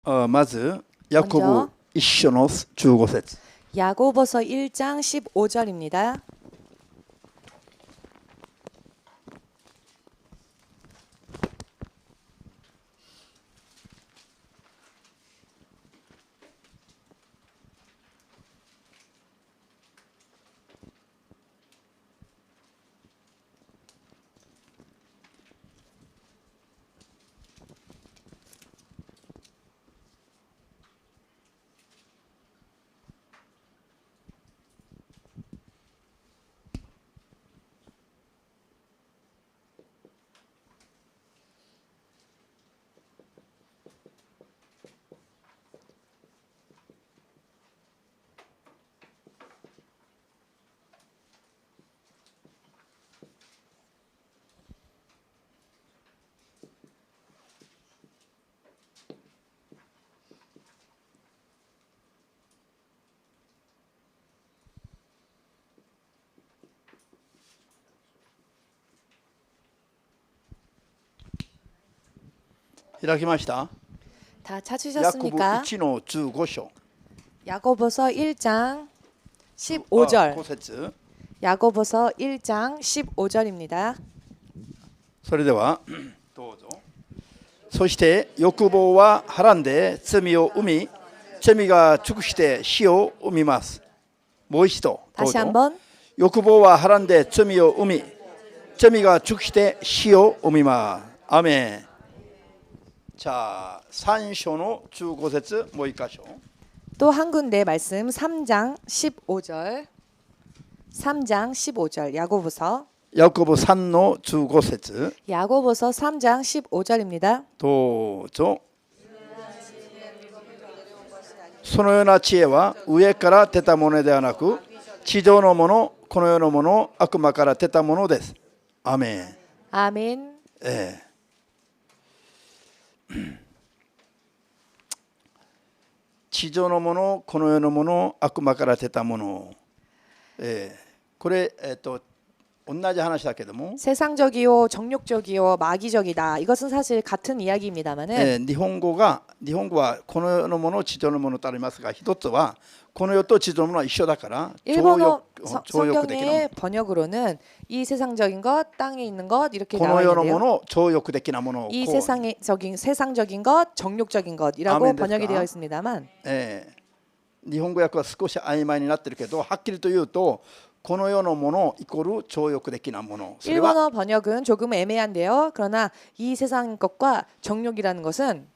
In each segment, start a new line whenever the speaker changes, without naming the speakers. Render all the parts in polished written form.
まずヤコブ一章の15節。
야고보서 1장 15절입니다.
開きました。
다
ヤコブ
찾으셨습니까?
1の15章
야고보서 1장
5
15절.
節。
야고보서 1장 15절입니다.
それではどうぞ。そして欲望ははらんで罪を生み、罪が尽くして死を生みます。もう一度どう
다시
ぞ。
한번.
欲望ははらんで罪を生み、罪が尽くして死を生みます。アメン。자, 3章の15節もう一箇所。
또 한 군데 말씀 3장 15절. 3장 15절. 야고보서
ヤコブ3の15節。
야고보서 3장 15절입니다.
どうぞ。そのような知恵は上から出たものではなく、地上のもの、この世のもの、悪魔から出たものです。アメン。
아멘.
地上のもの、この世のもの、悪魔から出たもの。これ、同じ話だけども、
세상적이요, 정욕적이요, 마귀적이다. 이것은 사실 같은 이야기입니다만은
日本語はこの世のもの、地上のものとありますが、一つはこの世と地上のものは一緒だから、超
일본어
欲的なもの。
성경의 번역으로는 이 세상적인 것, 땅에 있는 것 이렇게
この
나와
世のも
있는데요.
の、超欲的なものを
이
こう
세상적인 것, 정욕적인 것이라고
아멘
번역이
됐까?
되어 있습니다만
日本語訳は少し曖昧になってるけど、はっきりと言うと、この世のものイコール超欲的なもの。それは
일본어 번역은 조금 애매한데요. 그러나 이 세상 것과 정욕이라는 것은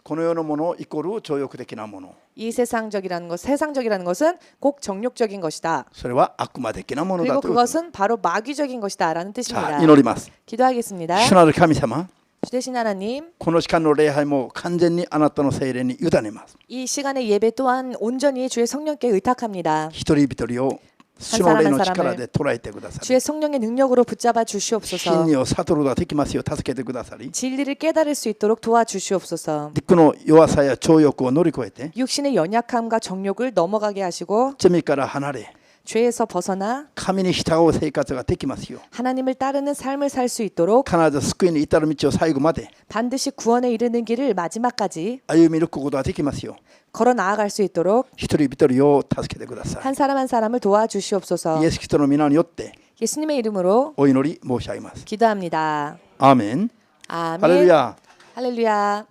この世のものイコール超欲的なもの。
이 세상적이라는 것은 꼭 정욕적인 것이다.
それは悪魔的なものだ
그리고
ということ。
그것은 바로 마귀적인 것이다라는
さ
뜻입니다.
あ、祈ります。
기도하겠습니다.
主なる神様、
주되신 하나님,
この時間の礼拝も完全にあなたの聖霊に委ねます。
이 시간의 예배 또한 온전히 주의 성령께 의탁합니다.
一人一人を主の霊の力で捉えてくださり、
주의 성령의 능력으로 붙잡아
真
주시옵소서.
理を悟ることができますよう助けてくださり、
진리를 깨달을 수 있도록 도와주시옵소서.
肉の弱さや超欲を乗り越えて
육신의 연약함과 정욕을 넘어가게 하시고
罪から離れ
죄에서 벗어나
神に従う生活ができますよう
하나님을 따르는 삶을 살 수 있도록
必ず救いに至る道を最後まで
반드시 구원에 이르는 길을 마지막까지
歩み抜くことができますよう
걸어 나아갈 수 있도록
一人一人を助けてくださ
한 사람 한 사람을 도와주시옵소서.
いイエス・キリストの皆によって
예수님의 이름으로
お祈り申し上げます。
기도합니다.
アーメン。 ハレル
아멘.
ヤ。
할렐루야.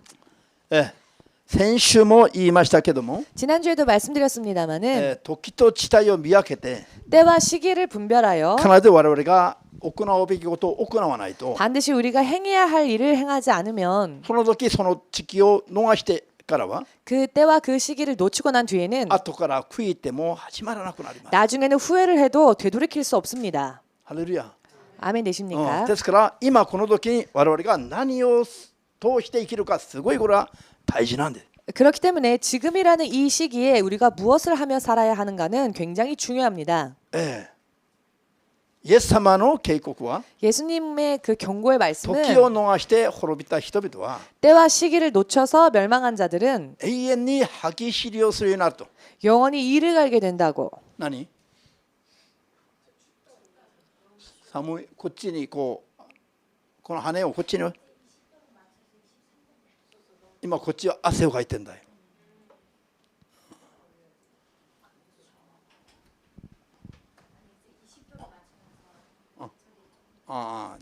先週も言いましたけども、
지난주에도 말씀드렸습니다마는
時と地帯を見分けて
때와 시기를 분별하여
必ず我々が行うべきことを行わないと、
반드시 우리가 행해야 할 일을 행하지 않으면
その時その時期を逃してからは
그 때와 그 시기를 놓치고 난 뒤에는
後から悔いても始まらなくなります。
나중에는 후회를 해도 되돌이킬 수 없습니다.
ハレルヤ。
아멘 되십니까?
ですから今この時に我々が何を通して生きるか、すごいこれは大事なんです。
그렇기 때문에 지금이라는 이 시기에 우리가 무엇을 하며 살아야 하는가는 굉장히 중요합니다.
イエス様の警告は
예수님의 그 경고의
時を
말씀은
逃して滅びた人々は
때와 시기를 놓쳐서 멸망한 자들은
永遠に歯ぎしりをするようになると。
영원히 이를 갈게 된다고.
何？寒い。こっちにこうこの羽をこっちに今こっちは汗をかいてんだよ。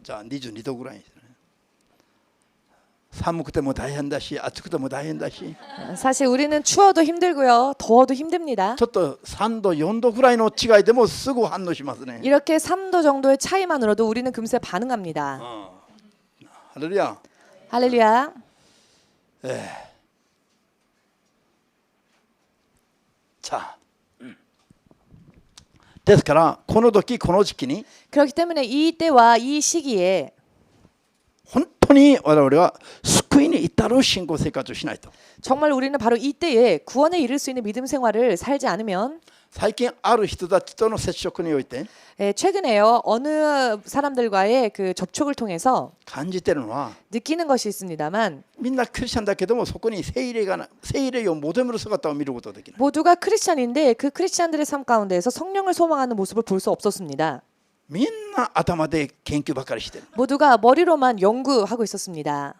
じゃあ22度ぐらいにしてね。寒くても大変だし暑くても大変だし
사실 우리는 추워도 힘들고요. 더워도 힘듭니다.
ちょっと3度4度ぐらいの違いでもすぐ反応しますね。
이렇게 3도 정도의 차이만으로도 우리는 금세 반응합니다.
할렐루야.
할렐루야.
さあ、ですからこの時この時期に
그렇기 때문에 이 때와 이 시기에
本当に我々は救いに至る信仰生活をしないと。
정말 우리는 바로 이 때에 구원에 이를 수 있는 믿음 생활을 살지 않으면
最近ある人たちとの接触において
최근에요 어느 사람들과의 그 접촉을 통해서
感じているのは
느끼는 것이 있습니다만
みんなクリスチャンだけどもそこに聖霊を求める姿を見ることができない。
모두가 크리스찬인데 그 크리스찬들의 삶 가운데에서 성령을 소망하는 모습을 볼 수 없었습니다.
みんな頭で研究ばかりしてる。
모두가 머리로만 연구하고 있었습니다.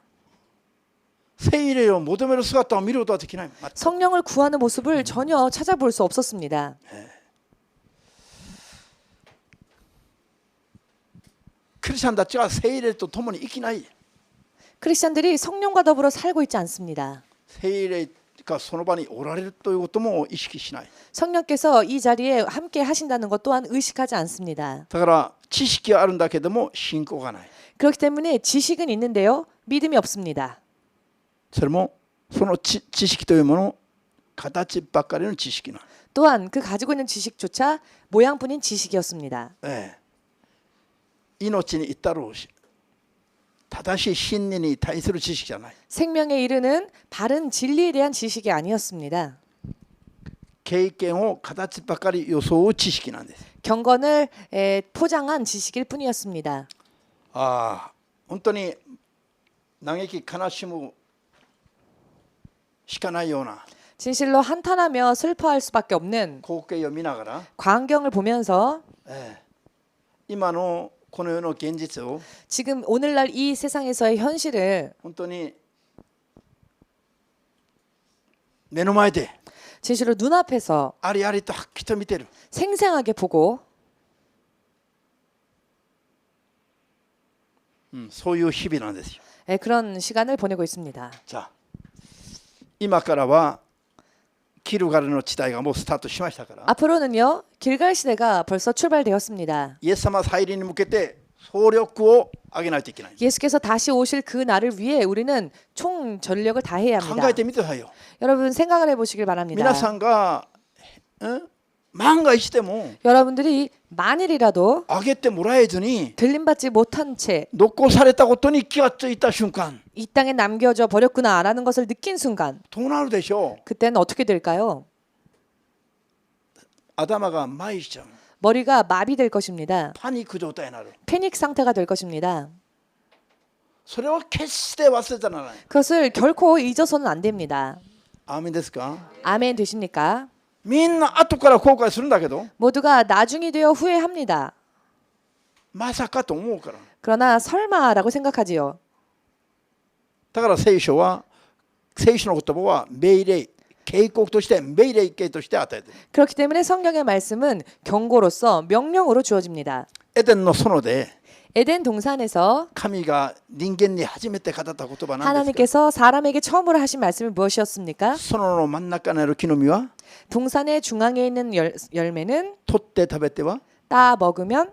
聖霊を求める姿を見ることができない。
성령을 구하는 모습을 전혀 찾아볼 수 없었습니다.
クリスチャンたちは聖霊と共に生きない。
크리스찬들이 성령과 더불어 살고 있지 않습니다.
聖霊がその場におられるということも意識しない。
성령께서 이 자리에 함께 하신다는 것 또한 의식하지 않습니다.
だから知識はあるんだけども信仰がない。
그렇기 때문에 지식은 있는데요. 믿음이 없습니다.
それもその知識というもの形ばっかりの知識なの。
또한 그 가지고 있는 지식조차 모양뿐인 지식이었습니다.
命に至る正しい真理に対する知識じゃない。
생명에 이르는 바른 진리에 대한 지식이 아니었습니다.
経験を形ばかり装う知識なんです。
경건을 포장한 지식일 뿐이었습니다.
本当に嘆き悲しむしかないような
진실로 한탄하며 슬퍼할 수밖에 없는
光景を見ながら
광경을 보면서
今のこの世の現実を
지금 오늘날 이 세상에서의 현실을
本当に目の前で
진실로 눈앞에서
ありありとはっきりと見てる。
생생하게 보고
そういう日々なんですよ。
그런 시간을 보내고 있습니다.
じゃあ今からはキルガルの時代がもうスタートしましたから
앞으로는요 길갈 시대가 벌써 출발되었습니다.
イエス様再臨に向けて総力を上げないといけない。
예수께서 다시 오실 그 날을 위해 우리는 총 전력을 다해야
考
합니다.
えてみてくださいよ。
여러분 생각을 해보시길 바랍니다.
皆さんが万が一でも
여러분들이 만일이라도
上げてもらえずに
들림받지 못한 채 이
残されたことに気がついた瞬間
땅에 남겨져 버렸구나라는 것을 느낀 순간
どうなるでしょう。
그때는 어떻게 될까요?
頭が麻痺しちゃう。
머리가 마비될 것입니다.
パニック状態になる。
패닉 상태가 될 것입니다.
それを決して忘れたならない。
그것을 결코 잊어서는 안 됩니다.
アーメンですか。
아멘 되십니까?
みんな後から後悔するんだけど
모두가 나중이 되어 후회합니다.
まさかと思うから。
그러나 설마라고 생각하지요.
だから聖書の言葉は命令警告として命令形として与えている。
그렇기 때문에 성경의 말씀은 경고로서 명령으로 주어집니다.
エデンの園で
에덴 동산에서
神が人間に初めて語った言葉なんですが
하나님께서 사람에게 처음으로 하신 말씀이 무엇이었습니까?
園の真ん中にある木の実は
동산의 중앙에 있는 열매는
取って食べては
따 먹으면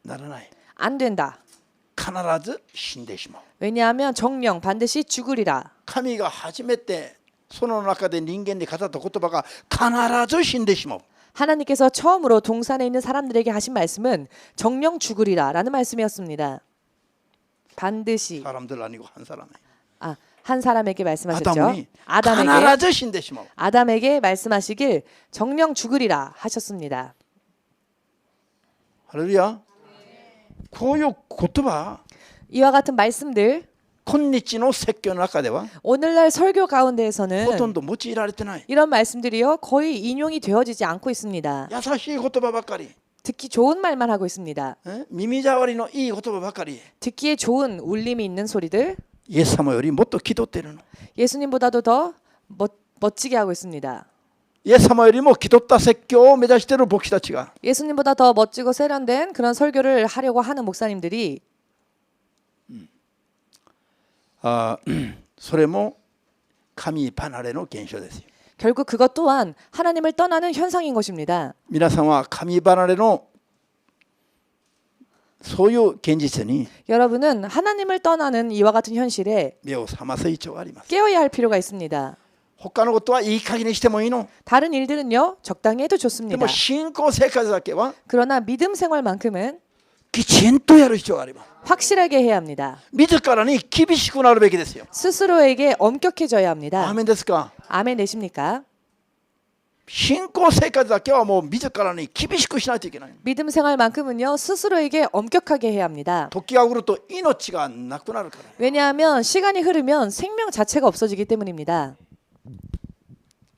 ならない。
안 된다.
必ず死んでしまう。
왜냐하면 정령 반드시 죽으리라.
神が初めて園の中で人間に語った言葉が必ず死んでしまう。
하나님께서 처음으로 동산에 있는 사람들에게 하신 말씀은 정령 죽으리라라는 말씀이었습니다. 반드시
사람들 아니고 한 사람이.
한 사람에게 말씀하셨죠.
아담이
아담에게
必ず死んでしまう。
아담에게 말씀하시길 정령 죽으리라 하셨습니다.
할렐루야. こういう言葉
이와 같은 말씀들
今日の説教の中では
오늘날 설교
ほと
가운데에서는
んど用いられてない。
이런 말씀들이요 거의 인용이 되어지지 않고 있습니다.
優しい言葉ばかり。
듣기 좋은 말만 하고 있습니다.
耳障りのいい言葉ばかり。
듣기에 좋은 울림이 있는 소리들
イエス様よりもっと気取ってるの。
예수님보다도 더 멋지게 하고 있습니다.
イエス様よりも気取った説教を目指している牧師たちが
예수님보다 더 멋지고 세련된 그런 설교를 하려고 하는 목사님들이
それも神離れの現象ですよ。
결국 그것 또한 하나님을 떠나는 현상인 것입니다.
皆さんは神離れのそういう現実に
여러분은 하나님을 떠나는 이와 같은 현실에
目を覚ます必要があります。
깨어야 할 필요가 있습니다.
他のことはいい加減にしてもいいの。
다른 일들은요, 적당히 해도
で
좋습니다.
も信仰生活だけは
그러나 믿음 생활만큼은
きちんとやる必要があります。
확실하게 해야 합니다.
自らに厳しくなるべきですよ。
스스로에게 엄격해져야 합니다.
アーメンですか。
아멘 되십니까?
信仰生活だけはもう自らに厳しくしないといけない。
믿음 생활만큼은요, 스스로에게 엄격하게 해야 합니다.
時が来ると命がなくなるから。
왜냐하면 시간이 흐르면 생명 자체가 없어지기 때문입니다.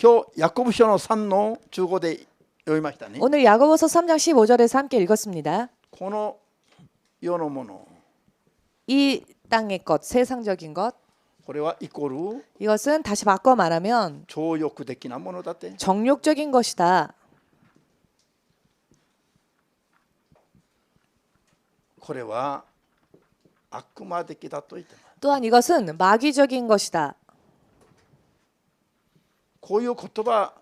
今日ヤコブ書の3の15で読みましたね。
오늘 야고보서 3장 15절에서 함께 읽었습니다.
この世のもの、
이 땅의 것, 세상적인 것,
これはイコール
이것은 다시 바꿔 말하면
超欲的なものだって。
정욕적인 것이다.
これは悪魔的だと言ってます。
또한 이것은 마귀적인 것이다.
こういう言葉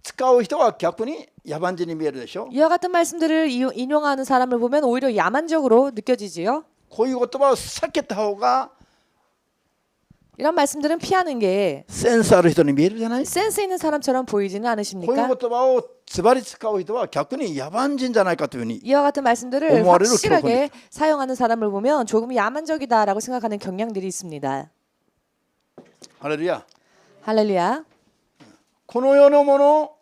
使う人は逆に野蛮人に見えるでしょ。
이와 같은 말씀들을 인용하는 사람을 보면 오히려 야만적으로 느껴지지요.
こういう言葉を避けた方が
이런 말씀들은 피하는 게
センスある人に見えるじゃない。
센스 있는 사람처럼 보이지는
こういう
않으십니까?
言葉をズバリ使う人は逆に野蛮人じゃないかというふうに
이와 같은 말씀들을
오모아리로
확실하게 사용하는 사람을 보면 조금 야만적이다라고 생각하는 경향들이 있습니다.
ハレルヤ。
할렐루야.
この世のもの、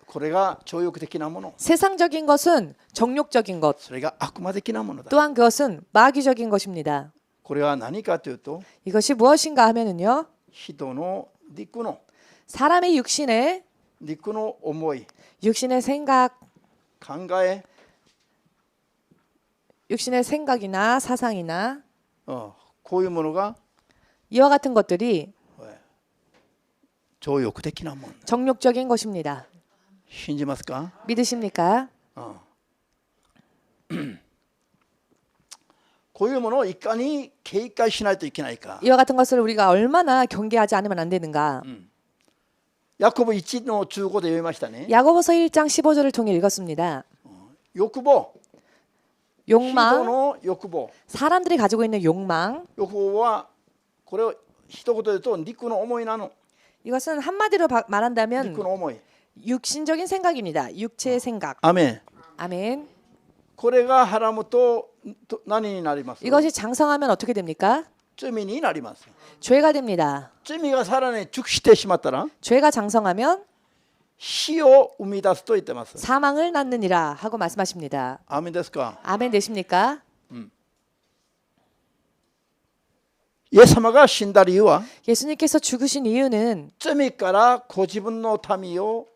これが超欲的なもの、
세상적인 것은 정욕적인 것,
それが悪魔的なものだ。
또한 그것은 마귀적인 것입니다.
これは何かというと、
이것이 무엇인가 하면은요,
人の肉の
사람의 육신의
肉の思い、
육신의 생각,
考え、
육신의 생각이나 사상이나
こういうものが
이와 같은 것들이
超欲的なもの。
정욕적인 것입니다.
信じますか？
믿으십니까?
こういうものをいかに警戒しないといけないか。
이와 같은 것을 우리가 얼마나 경계하지 않으면 안 되는가?
ヤコブ1の15で読みましたね。
야고보서 1장 15절을 통해 읽었습니다.
欲望、人
욕망,
の欲望。
사람들이 가지고 있는 욕망.
欲望はこれを一言で言うと肉の思いなの。
이것은 한마디로 말한다면
肉の思い。
육신적인 생각입니다. 육체의 생각.
アメン。
아멘.
これがはらむと何になります？
이것이 장성하면 어떻게 됩니까?
罪になります。
죄가 됩니다.
罪がさらに熟してしまったら
죄가 장성하면
死を生み出すと言ってます。
사망을 낳느니라 하고 말씀하십니다.
アーメンですか？
아멘 되십니까?
イエス様が死んだ理由は
예수님께서 죽으신 이유는
罪からご自分の民を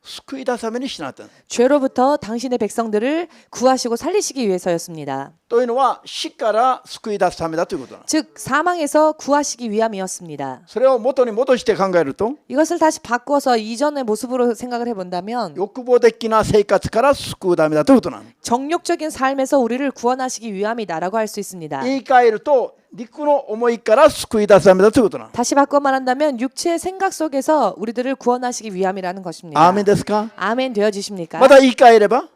救い出すために死なれた。
죄로부터 당신의 백성들을 구하시고 살리시기 위해서였습니다.
というのは死から救い出すためだということなんです。
즉 사망에서 구하시기 위함이었습니다.
それを元に戻して考えると
이것을 다시 바꿔서 이전의 모습으로 생각을 해본다면
欲望的な生活から救うためだということなんです。
정욕적인 삶에서 우리를 구원하시기 위함이다라고 할 수 있습니다.
言い換えると肉の思いから救い出すためだということなんです。
다시 바꿔 말한다면 육체의 생각 속에서 우리들을 구원하시기 위함이라는 것입니다.
アーメンですか？
아멘 되어지십니까?
また言い換えれば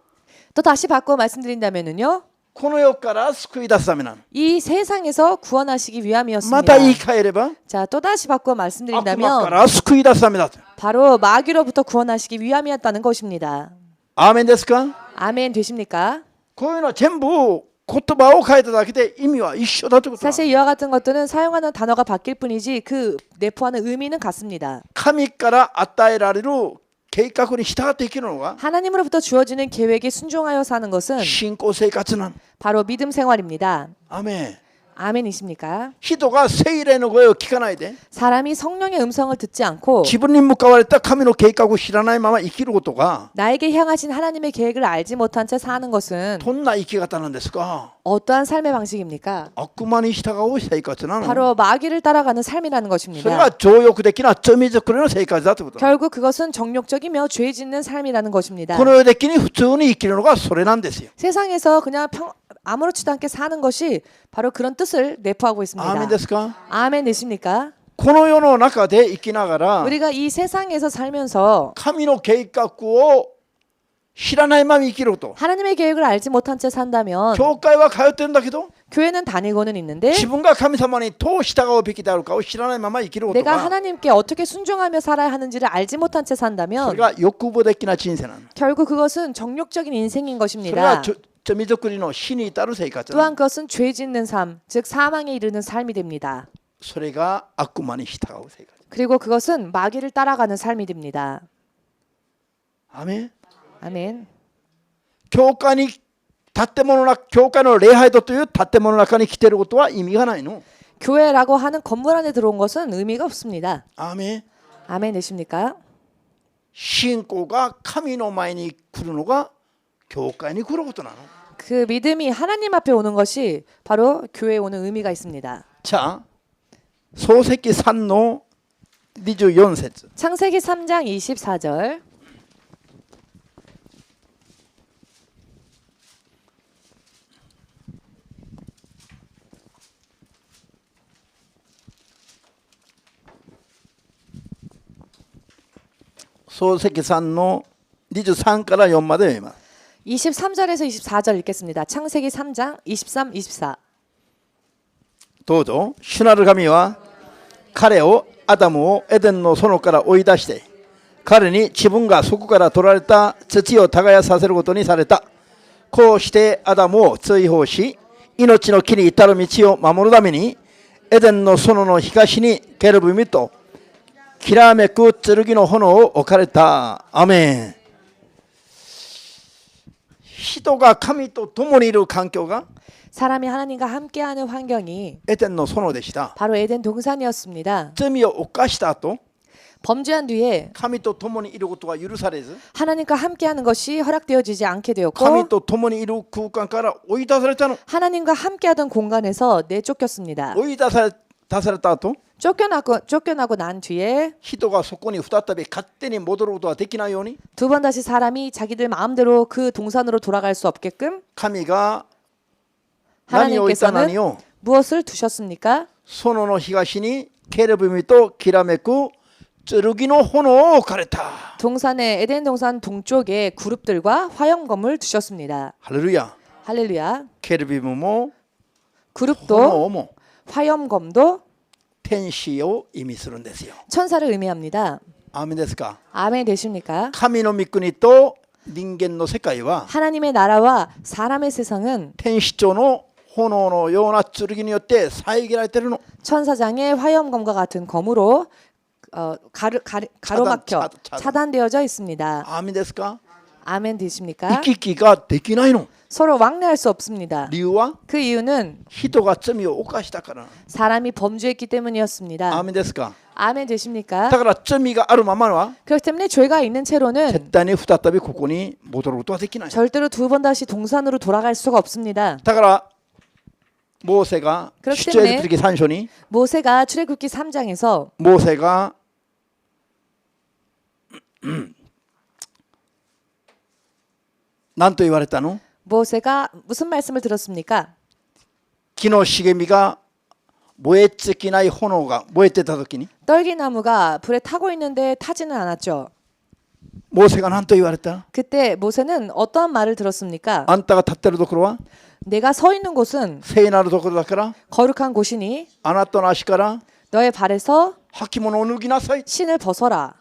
또 다시 바꿔 말씀드린다면은요.
この世から救い出すためなの。
이 세상에서 구원하시기 위함이었습니다.
また言い換えれば
자, 또 다시 바꿔
悪魔か
말씀드린다면
ら救い出すためだと。
바로 마귀로부터 구원하시기 위함이었다는 것입니다.
アーメンですか？
아멘 되십니까?
こういうのは全部言葉を変えただけで意味は一緒だということなんです。
사실 이와 같은 것들은 사용하는 단어가 바뀔 뿐이지 그 내포하는 의미는 같습니다.
神から与えられる計画に従って生きるのが
하나님으로부터 주어지는 계획에 순종하여 사는 것은
信仰生活なの。
바로 믿음 생활입니다.
アーメン。
아멘이십니까?
人が聖霊の声を聞かないで
사람이 성령의 음성을 듣지 않고
自分に向かわれた神の計画を知らないまま生きることが
나에게 향하신 하나님의 계획을 알지 못한 채 사는 것은
どんな生き方なんですか
어떠한 삶의 방식입니까?
悪魔に従う生活なの
바로 마귀를 따라가는 삶이라는
それ
것입니다.
が情欲的な罪作りの生活だということ
결국 그것은 정욕적이며 죄 짓는 삶이라는 것입니다.
この世的に普通に生きるのがそれなんですよ
세상에서 그냥 아무렇지도 않게 사는 것이 바로 그런 뜻을 내포하고 있습니다.
アーメンですか
아멘 되십니까?
この世の中で生きながら
우리가 이 세상에서 살면서
神の計画を知らないまま生きると
하나님의 계획을 알지 못한 채 산다면
教会は通ってるんだけど
교회는 다니고는 있는데
自分が神様にどう従うべきであるかを知らないまま生きること
내가
が
하나님께 어떻게 순종하며 살아야 하는지를 알지 못한 채
そ
산다면
れが欲望的な人生なの
결국 그것은 정욕적인 인생인
それ
것입니다.
が罪作りの死に至る生活なの
또한 그것은 죄 짓는 삶, 즉 사망에 이르는 삶이 됩니다.
それが悪魔に従う生活
그리고 그것은 마귀를 따라가는 삶이 됩니다.
アーメン
아멘.
教会に建物の教会の礼拝堂という建物の中に来ていることは意味がないの
교회라고 하는 건물 안에 들어온 것은 의미가 없습니다.
アーメン
아멘 되십니까?
信仰が神の前に来るのが教会に来ることなの
그 믿음이 하나님 앞에 오는 것이 바로 교회에 오는 의미가 있습니다.
자創世記3の24節
창세기 3장 24절.
創世記3の23から4まで読みます
23절에서 24절 읽겠습니다. 창세기 3장 23, 24.
どうぞ主なる神は彼をアダムをエデンの園から追い出して彼に自分がそこから取られた土を耕させることにされたこうしてアダムを追放し命の木に至る道を守るためにエデンの園の東にケルビムときらめく剣の炎を置かれた。アメン。人が神と共にいる環境が
사람이 하나님과 함께하는 환경이
エデンの園でした。
바로 에덴 동산이었습니다.
罪を犯した後
범죄한 뒤에
神と共にいることが許されず
하나님과 함께하는 것이 허락되어지지 않게
神
되었고
と共にいる空間から追い出されたの。
하나님과 함께하던 공간에서 내쫓겼습니다.
追い出された後
쫓겨나고 난 뒤에
人がそこに再び勝手に戻ることができないように
두 번 다시 사람이 자기들 마음대로 그 동산으로 돌아갈 수 없게끔
神が何を置いた何
하나님께서는
を
무엇을 두셨습니까?
園の東にケルビムときらめく剣の炎を置かれた。
동산의 에덴 동산 동쪽에 그룹들과 화염검을 두셨습니다.
ハレルヤ。
할렐루야.
ケルビムも
그룹도
炎も
화염검도
天使を意味するんですよ。
천사를 의미합니다.
アーメンですか。
아멘 되십니까?
神の御国と人間の世界は
하나님의 나라와 사람의 세상은
天使長の炎のような剣によって遮られているの。
천사장의 화염검과 같은 검으로 가로막혀 차단되어져 있습니다.
アーメンですか。
아멘 되십니까?
行き来ができないの。
서로 왕래할 수 없습니다.
理由は
그 이유는
人が罪を犯したから。
사람이 범죄했기
アー
때문이었습니다.
メンですか。
아멘 되십니까?
だから罪があるままは
그렇기 때문에 죄가 있는 채로는
絶対に再びここに戻ることはできない。
절대로 두 번 다시 동산으로 돌아갈 수가 없습니다.
だからモーセが
그렇기
出エジプト記
때문에
3章に
모세가 출애굽기 3장에서
モーセが何と言われたの？
모세가 무슨 말씀을 들었습니까?
木の茂みが燃え尽きない炎が燃えてた時に
떨기나무가 불에 타고 있는데 타지는 않았죠.
モーセが何と言われた？
그때 모세는 어떠한 말을 들었습니까?
あんたが立ってるところは
내가 서 있는 곳은
聖なるところだから
거룩한 곳이니
あなたの足から
너의 발에서
履物を脱ぎなさい。
신을 벗어라.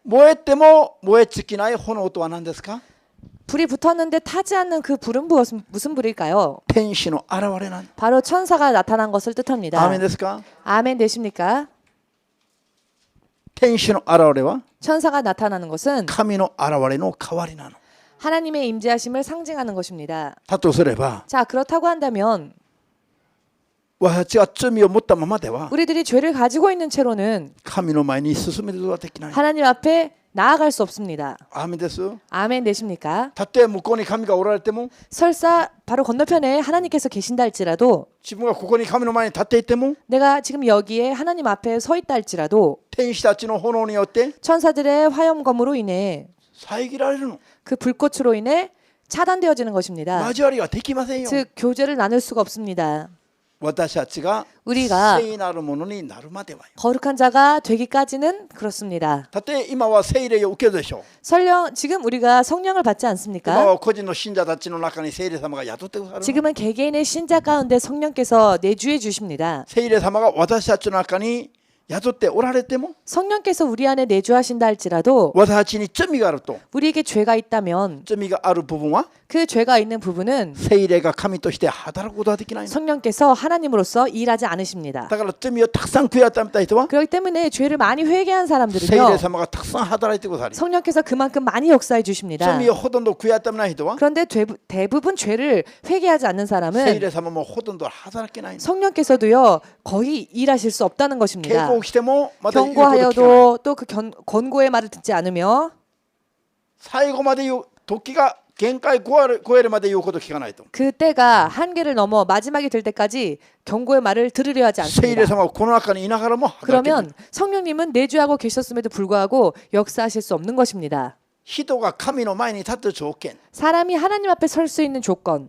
燃えても燃え尽きない炎とは何ですか？
불이 붙었는데 타지 않는 그 불은 무슨 불일까요?
天使の現れなん。
바로 천사가 나타난 것을 뜻합니다.
アーメンですか？
아멘 되십니까?
天使の現れは
천사가 나타나는 것은
神の現れの代わりなの。
하나님의 임재하심을 상징하는 것입니다.
だとすれば
자, 그렇다고 한다면
私たちが罪を持ったままでは
우리들이 죄를 가지고 있는 채로는
神の前に進めることができない。
하나님 앞에 나아갈 수 없습니다.
アーメンです。
아멘 되십니까?
たとえ向こうに神がおられても
설사 바로 건너편에 하나님께서 계신다 할지라도
自分がここに神の前に立っていても
내가 지금 여기에 하나님 앞에 서 있다 할지라도
天使たちの炎によって
천사들의 화염검으로 인해
遮られるの。
그 불꽃으로 인해 차단되어지는 것입니다.
交わりはできませんよ。
즉 교제를 나눌 수가 없습니다.
私たちが
우리가
聖なるものになるまではよ。
거룩한 자가 되기까지는 그렇습니다.
たとえ今は聖霊を受けるでしょう。
지금 우리가 성령을 받지
今
않습니까?
は個人の信者たちの中に聖霊様が宿ってくださるの。
지금은 개개인의 신자 가운데 성령께서 내주해 주십니다.
聖霊様が私たちの中に宿っておられても
성령께서 우리 안에 내주하신다 할지라도
私たちに罪があると
우리에게 죄가 있다면
罪がある部分は
그 죄가 있는 부분은
聖霊が神として働くことができないの。
성령께서 하나님으로서 일하지 않으십니다.
だから罪をたくさん悔い改めた人は
그렇기 때문에 죄를 많이 회개한
聖霊
사람들은요
様がたくさん働いてくださり
성령께서 그만큼 많이 역사해 주십니다.
罪をほとんど悔い改めない人は
그런데 대부분 죄를 회개하지 않는
聖
사람은
霊様もほとんど働けないの。
성령께서도요 거의 일하실 수 없다는
警
것입니다.
告してもまた言うこと聞かない。
경고하여도 또 그 권고의 말을 듣지 않으며
最後まで言う時が限界超えるまで言うこと聞かないと。
그때가 한계를 넘어 마지막이 될 때까지 경고의 말을 들으려 하지
聖霊
않습니다.
様はこの中にいながらも働けない。
그러면 성령님은 내주하고 계셨음에도 불구하고 역사하실 수 없는 것입니다.
人が神の前に立つ条件、
사람이 하나님 앞에 설 수 있는 조건,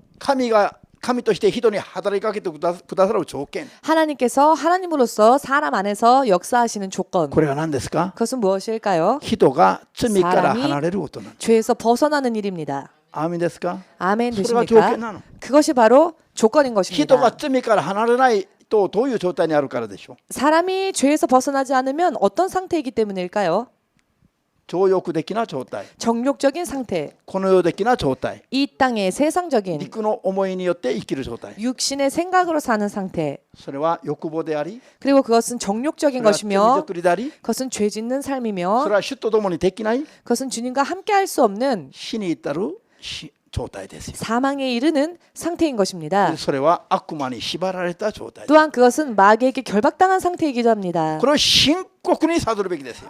神として人に働きかけてくださる条件、
하나님께서 하나님으로서 사람 안에서 역사하시는 조건,
これは何ですか？
그것은 무엇일까요?
人が罪から離れることなんです。
죄에서 벗어나는 일입니다.
アーメンですか？
아멘
それが条
되십니까?
件なの。
그것이 바로 조건인
人が
것입니다.
罪から離れないとどういう状態にあるからでしょう。
사람이 죄에서 벗어나지 않으면 어떤 상태이기 때문일까요?
情欲的な状態、
정욕적인 상태,
この世的な状態、
이 땅의 세상적인
肉の思いによって生きる状態、
육신의 생각으로 사는 상태,
それは欲望であり、
그리고 그것은
そ
정욕적인
れは罪
것이며
作りであり、
그것은 죄 짓는
そ
삶이며
れは主と共にできない
그것은 주님과 함께 할 수 없는
死に至る状態ですよ。
사망에 이르는 상태인 것입니다.
それは悪魔に縛られた状態。
또한 그것은 마귀에게 결박당한 상태이기도 합니다.
これを深刻に悟るべきですよ。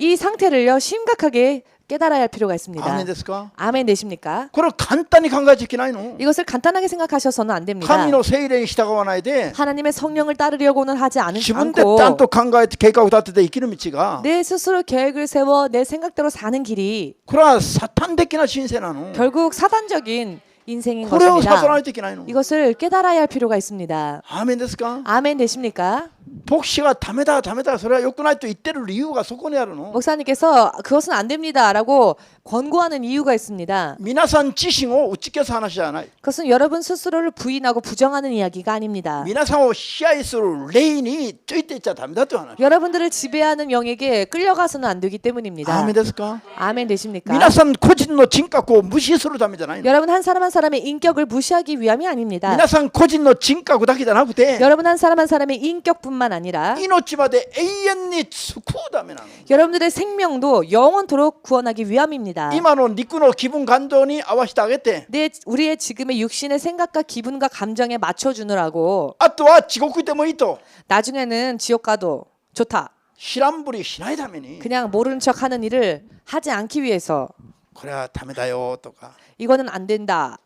이 상태를요 심각하게 깨달아야 할 필요가
アー
있습니다.
メンですか？
아멘 되십니까?
これを簡単に考えちゃいけないの。
이것을 간단하게 생각하셔서는 안 됩니다.
神の聖霊に従わないで
하나님의 성령을 따르려고는 하지
自分でちゃん
않고
と考えて計画を立てて生きる道が
내 스스로 계획을 세워 내 생각대로 사는 길이
これはサタン的な人生なの。
결국 사단적인 인생인
これを悟らな
것입니다.
いといけないの。
이것을 깨달아야 할 필요가 있습니다.
アーメンですか？
아멘 되십니까?
牧師がダメだそれは良くないと言ってる理由がそこにあるの。
목사님께서 그것은 안 됩니다라고 권고하는 이유가 있습니다.
皆さん自身を打ち消す話じゃない。
그것은 여러분 스스로를 부인하고 부정하는 이야기가 아닙니다.
皆さんを支配する霊についていっちゃダメだという話。
여러분들을 지배하는 영에게 끌려가서는 안 되기
アー
때문입니다.
メンですか？
아멘 되십니까?
皆さん個人の人格を無視するためじゃないの。
여러분 한 사람 한 사람의 인격을 무시하기 위함이 아닙니다.
皆さん個人の人格だけじゃなくて
여러분 한 사람 한 사람의 인격뿐만 아니라
命まで永遠に救うためなの。
여러분들의 생명도 영원토록 구원하기 위함입니다.
今の肉の気分感情に合わせてあげて
우리의 지금의 육신의 생각과 기분과 감정에 맞춰주느라고
あとは地獄でもいいと
나중에는 지옥 가도 좋다.
知らんぶりしないために
그냥 모르는 척하는 일을 하지 않기 위해서
これはダメだよとか
이거는 안 된다.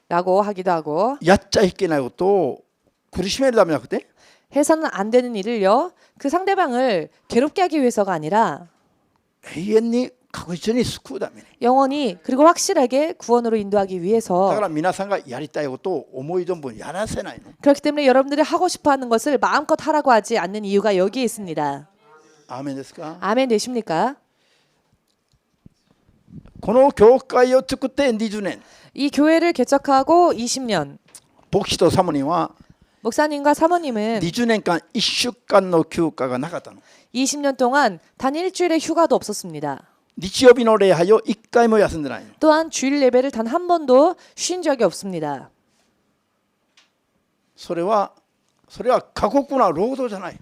라고 하기도 하고
やっちゃいけないことを苦しめるためじゃなくて
해서는 안 되는 일을요. 그 상대방을 괴롭게 하기 위해서가 아니라
永遠に確実に救うために
영원히 그리고 확실하게 구원으로 인도하기
だか
위해서
ら皆さんがやりたいことを思い存分やらせないの。
그렇기 때문에 여러분들이 하고 싶어하는 것을 마음껏 하라고 하지 않는 이유가 여기에 있습니다.
アーメンですか？
아멘 되십니까?
この教会を作って20年
이 교회를 개척하고 20년
牧師とサモニーは
목사님과 사모님은
20年間1週間の休暇がなかったの。
20년 동안 단 일주일의 휴가도 없었습니다.
日曜日の礼拝を1回も休んでないの。
또한 주일 예배를 단 한 번도 쉰 적이 없습니다.
それは過酷な労働じゃない。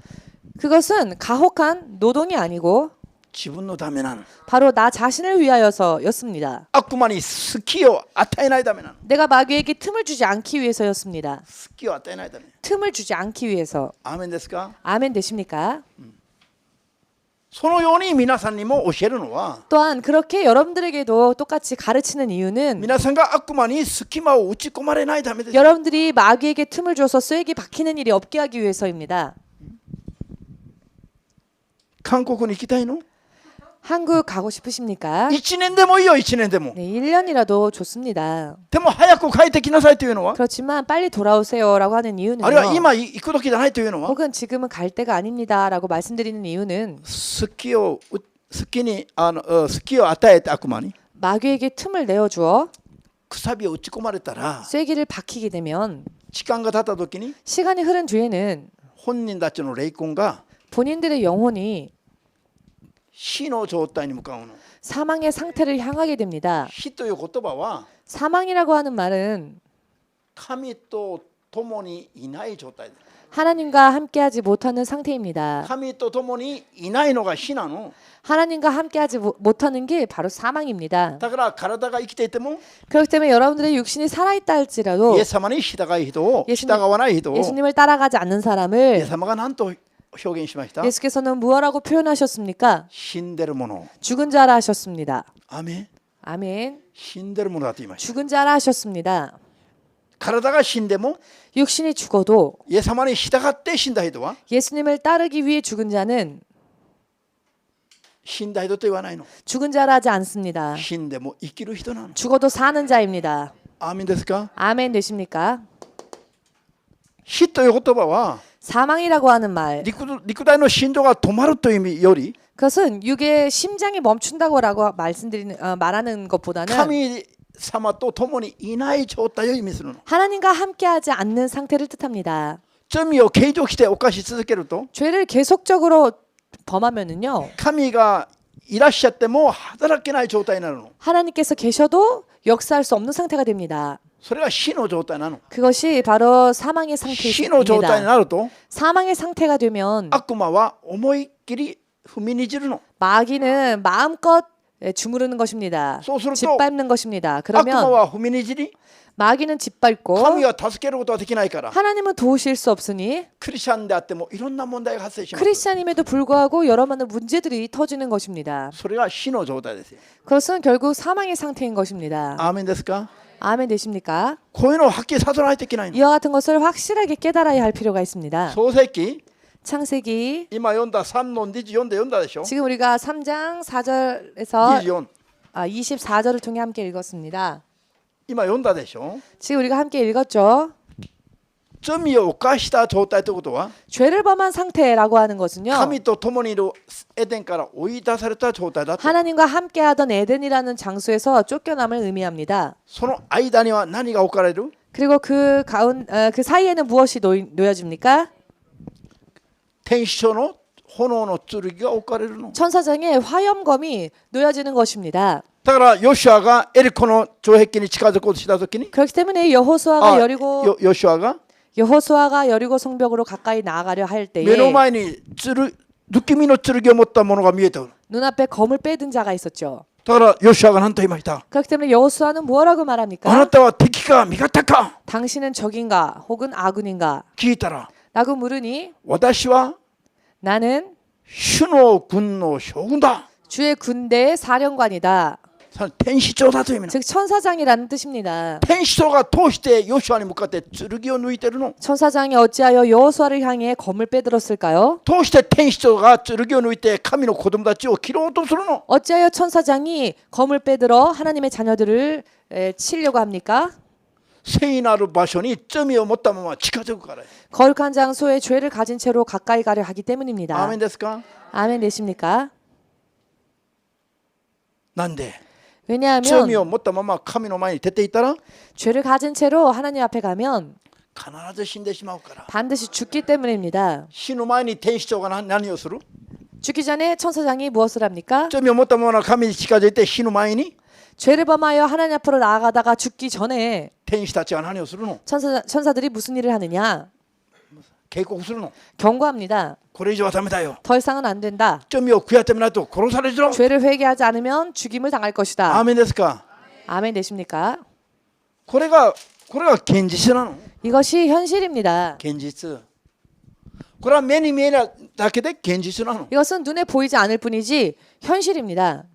그것은 가혹한 노동이 아니고
自分のためなの。
바로 나 자신을 위하여서였습니다.
悪魔に隙を与えないためなの。
내가 마귀에게 틈을 주지 않기 위해서였습니다.
隙を与えないため。
틈을 주지 않기 위해서.
アーメンですか。
아멘 되십니까?
そのように皆さんにも教えるのは、
또한 그렇게 여러분들에게도 똑같이 가르치는 이유는
皆さんが悪魔に隙間を打ち込まれないためです。
여러분들이 마귀에게 틈을 줘서 쐐기 박히는 일이 없게 하기 위해서입니다.
韓国に行きたいの？
한국 가고 싶으십니까?
1年でもいいよ、1年でも。
네, 1년이라도 좋습니다.
でも早く帰ってきなさいというのは、
그렇지만 빨리 돌아오세요라고 하는
あるいは
이유는요.
今行く時じゃないというのは、
혹은 지금은 갈 때가 아닙니다라고 말씀드리는 이유는
隙を与えて悪魔に
마귀에게 틈을 내어주어
くさびを打ち込まれたら、
쐐기를 박히게 되면
時間が経った時に
시간이 흐른 뒤에는
本人たちの霊魂が
본인들의 영혼이
死の状態に向かうの。
사망의 상태를 향하게 됩니다.
死という言葉は
사망이라고 하는 말은
神と共にいない状態です。
하나님과 함께하지 못하는 상태입니다.
神と共にいないのが死なの。
하나님과 함께하지 못하는 게 바로 사망입니다.
だから体が生きていても
그렇기 때문에 여러분들의 육신이 살아있다 할지라도
イエス様に従い人を
예수님
従わない人をイエ
예수님을 따라가지 않는
ス
사람을
様が何と表現しました？
예수께서는 무엇라고 표현하셨습니까?
死んでるもの。
죽은 자라 하셨습니다.
アメン。
아멘.
死んでるものだと言いました。
죽은 자라 하셨습니다.
体が死んでも
육신이 죽어도
イエス様に従って死んだ人は
예수님을 따르기 위해 죽은 자는
死んだ人と言わないの。
죽은 자라 하지 않습니다.
死んでも生きる人なの。
죽어도 사는 자입니다.
アーメンですか？
아멘 되십니까?
死という言葉は
사망이라고 하는 말
肉体の心臓が止まるという意味より
그것은 육의 심장이 멈춘다고라고 말하는 것보다는
神様と共にいない状態を意味するの。
하나님과 함께하지 않는 상태를 뜻합니다.
罪を継続して犯し続けると
죄를 계속적으로 범하면은요
神がいらっしゃっても働けない状態になるの。
하나님께서 계셔도 역사할 수 없는 상태가 됩니다.
それが死の状態なの。
그것이 바로 사망의
死の状態に
상태입니다.
なると
사망의 상태가 되면
悪魔は思いっきり踏みにじるの。
마귀는 마음껏 주무르는 것입니다.
소스로 또
짓밟는 것입니다.
悪魔
그러면
は踏みにじり
마귀는 짓밟고
神は助けることはできないから
하나님은 도우실 수 없으니
クリスチャンであってもいろんな問題が発生します。
크리스찬임에도 불구하고 여러 많은 문제들이 터지는 것입니다.
それが死の状態ですよ。
그것은 결국 사망의 상태인 것입니다.
アーメンですか？
아멘 되십니까?
こういうのをはっきりさせないといけないの。
이와 같은 것을 확실하게 깨달아야 할 필요가 있습니다.
創世記
창세기
今読んだ3の24で読んだでしょ。
지금 우리가 3장 4절에서
24
24절을 통해 함께 읽었습니다.
今読んだでしょ。
지금 우리가 함께 읽었죠.
罪を犯した状態ということは
죄를 범한 상태라고 하는 것은요.
神と共にいるエデンから追い出された状態だと。
하나님과 함께하던 에덴이라는 장소에서 쫓겨남을 의미합니다.
その間には何が置かれる？
그리고 그 사이에는 무엇이 놓여집니까?
天使長の炎の剣が置かれるの。
천사장의 화염검이 놓여지는 것입니다.
だからヨシュアがエリコの城壁に近づこうとしたときに
그렇기 때문에 여호수아가
あ
여리고
ヨシュアが
여호수아가 여리고 성벽으로 가까이 나아가려 할
目の
때에
前に不気味の剣を持った者が見えた。
눈앞에 검을 빼든 자가 있었죠.
だからヨシュアが何と言いました？
그렇기 때문에 여호수아는 뭐라고
あな
말합니까?
たは敵か味方か
당신은 적인가 혹은 아군인가?
聞いたら
라고 물으니
私は
나는
主の軍の将軍だ。
주의 군대의 사령관이다.
天使長だという意味。
즉 천사장이라는 뜻입니다.
天使長が通してヨシュアに向かって剣を抜いてるの。
천사장이 어찌하여 여호수아를 향해 검을 빼들었을까요?
通して天使長が剣を抜いて神の子供たちを切ろうとするの。
어찌하여 천사장이 검을 빼들어 하나님의 자녀들을 치려고 합니까?
聖なる場所に罪を持ったまま近づくから。
거룩한 장소에 죄를 가진 채로 가까이 가려 하기
アー
때문입니다.
メンですか？
아멘 되십니까?
なんで
왜냐하면
罪を持ったまま神の前に出ていったら
죄를 가진 채로 하나님 앞에 가면
必ず死んでしまうから。
반드시 죽기 때문입니다.
死ぬ前に天使長が何をする？
죽기 전에 천사장이 무엇을 합니까?
罪を持ったまま神に近づいて死ぬ前に
죄를 범하여 하나님 앞으로 나아가다가 죽기 전에
天使たちは何をするの？
천사들이 무슨 일을 하느냐?
警告するの。
경고합니다.
これ以上はダメだよ。
더 이상은 안 된다.
罪を悔やってみないと殺されるぞ。
죄를 회개하지 않으면 죽임을 당할
ア
것이다.
ーメンですか。
아멘 되십니까?
これが現実なの。
이것이 현실입니다.
現実。これは目に見えないだけで現実なの。
이것은 눈에 보이지 않을 뿐이지 현실입니다.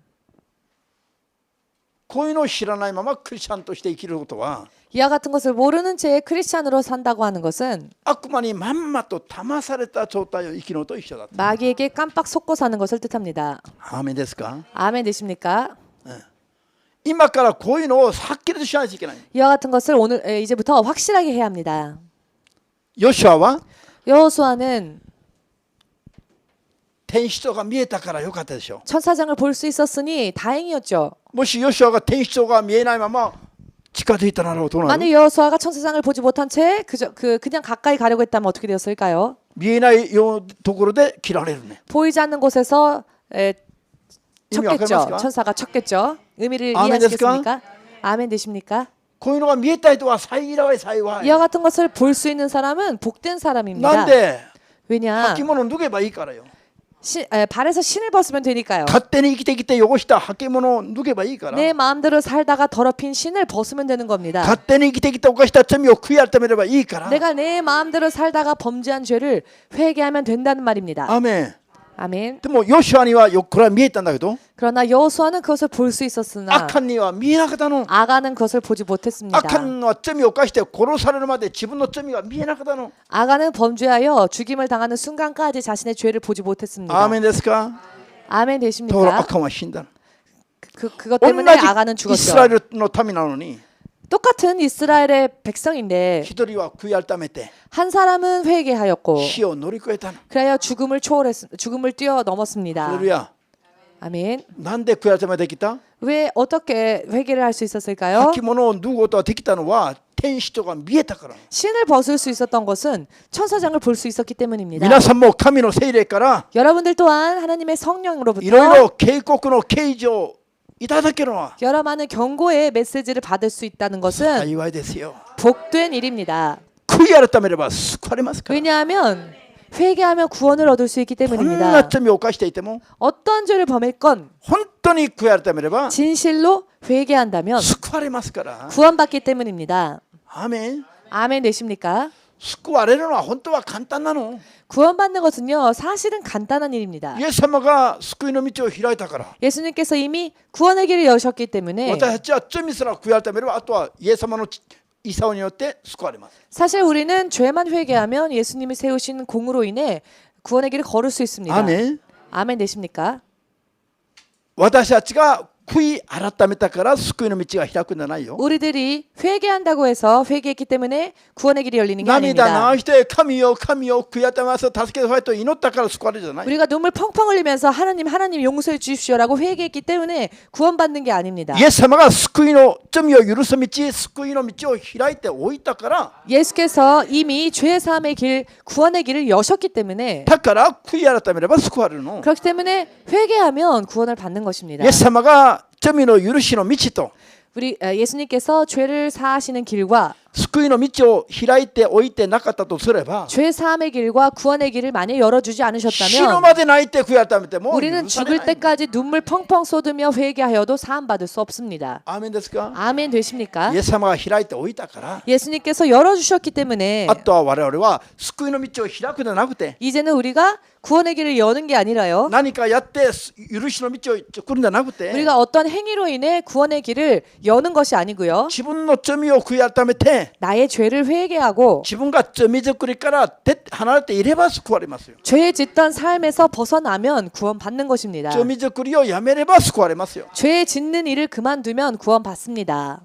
こういうのを知らないままクリスチャンとして生きることは
이와 같은 것을 모르는 채 크리스찬으로 산다고 하는 것은
悪魔にまんまと騙された状態を生きるのと一緒だ。
마귀에게 깜빡 속고 사는 것을 뜻합니다.
アーメンですか。
아멘 되십니까?
今からこういうのをはっきりとしないといけない。
이와 같은 것을 오늘 이제부터 확실하게 해야 합니다.
ヨシュアは
여호수아는
天使長が見えたからよかったでしょ
천사장을 볼 수 있었으니 다행이었죠.
う。もしヨシュアが天使長が見えないまま近づいたならどうなる。
만약 여호수아가 천사장을 보지 못한 채 그냥 가까이 가려고 했다면 어떻게 되었을까요?
見えないようなところで切られるね。
보이지 않는 곳에서
의미わかります
쳤겠죠.
か。
천사가 쳤겠죠. 의미를
아멘
이해하시겠습니까? 아멘 되십니까?
こういうのが見えた人は幸い幸い。
이와 같은 것을 볼 수 있는 사람은 복된
な
사람입니다.
んで
왜냐?
履物を脱げばいいからよ。
발에서 신을 벗으면 되니까요.
勝手に生きてきて汚した履物を脱げばいいから。
내 마음대로 살다가 더럽힌 신을 벗으면 되는 겁니다.
勝手に生きてきて犯した罪を悔い改めればいいから。
내가 내 마음대로 살다가 범죄한 죄를 회개하면 된다는 말입니다.
アーメン。
아멘.
でもヨシュアにはこれは見えたんだけど、
그러나 여호수아는 그것을 볼 수 있었으나
アカンには見えなかったの。
아가는 그것을 보지
ア
못했습니다.
カンは罪を犯して殺されるまで自分の罪が見えなかったの。
아가는 범죄하여 죽임을 당하는 순간까지 자신의 죄를 보지 못했습니다.
アーメンですか。
아멘
ところ
되십니까?
アカンは死んだの。
그것
同
때문에
じ
아가는
イスラエ
죽었죠.
ルの民なのに、
똑같은 이스라엘의 백성인데
一人は悔い改めて
한 사람은 회개하였고
死を乗り越えたの。
그래야 죽음을 뛰어넘었습니다.
ハレルヤ。
아멘.
なんで悔い改めできた。
왜 어떻게 회개를 할 수 있었을까요?
履物を脱ぐことができたのは天使とが見えたから。
신을 벗을 수 있었던 것은 천사장을 볼 수 있었기 때문입니다.
皆さんも神の聖霊から
여러분들 또한 하나님의
いろい
성령으로부터
ろ警告の啓示をいただけるのは
여러 많은 경고의 메시지를 받을 수 있다는 것은
幸いですよ。
복된 일입니다.
悔い改めれば救われますから。
왜냐하면 회개하면 구원을 얻을 수 있기
こんな
때문입니다.
罪を犯していても
어떠한 죄를 범했건
本当に悔い改めれば
진실로 회개한다면
救われますから。
구원받기 때문입니다.
アーメン。
아멘 되십니까?
救われるのは本当は簡単なの。
구원받는 것은요 사실은 간단한 일입니다.
イエス様が救いの道を開いたから。
예수님께서 이미 구원의 길을 여셨기 때문에
私たちは罪すら悔い改めればあとはイエス様のイサオによって救われます。
사실 우리는 죄만 회개하면 예수님이 세우신 공으로 인해 구원의 길을 걸을 수 있습니다.
アーメン。
아멘 되십니까?
私たちが悔い改めたから救いの道が開くんじゃないよ。
우리들이 회개한다고 해서 회개했기 때문에 구원의 길이 열리는 게
涙
아닙니다.
流して神よ神よ悔い改めます助けてくださいと祈ったから救われるじゃない。
우리가 눈물 펑펑 흘리면서 하나님 용서해 주십시오라고 회개했기 때문에 구원받는 게 아닙니다.
イエス様が救いの罪を許す道救いの道を開いておいたから
예수께서 이미 죄 사함의 길, 구원의 길을 여셨기 때문에
だから悔い改めれば救われるの。
그렇기 때문에 회개하면 구원을 받는 것입니다.
イエス様が罪の許しの道と
우리 예수님께서 죄를 사하시는 길과
救いの道を開いておいてなかったとすれば
죄 사함의 길과 구원의 길을 만약 열어주지
死ぬ
않으셨다면
まで泣いて悔い改めても
우리는
許され
죽을
ない。
때까지 눈물 펑펑 쏟으며 회개하여도 사함받을 수 없습니다.
アーメンですか。
아멘 되십니까?
イエス様が開いておいたから
예수님께서 열어주셨기 때문에
あとは我々は救いの道を開くんじゃなくて
이제는 우리가 구원의 길을 여는 게 아니라요.
何かやって許しの道を作るんじゃなくて
우리가 어떤 행위로 인해 구원의 길을 여는 것이 아니고요.
自分の罪を悔い改めて
나의 죄를 회개하고
自分が罪作りから離れていれば救われますよ。
죄 짓던 삶에서 벗어나면 구원받는 것입니다.
罪作りをやめれば救われますよ。
죄 짓는 일을 그만두면 구원받습니다.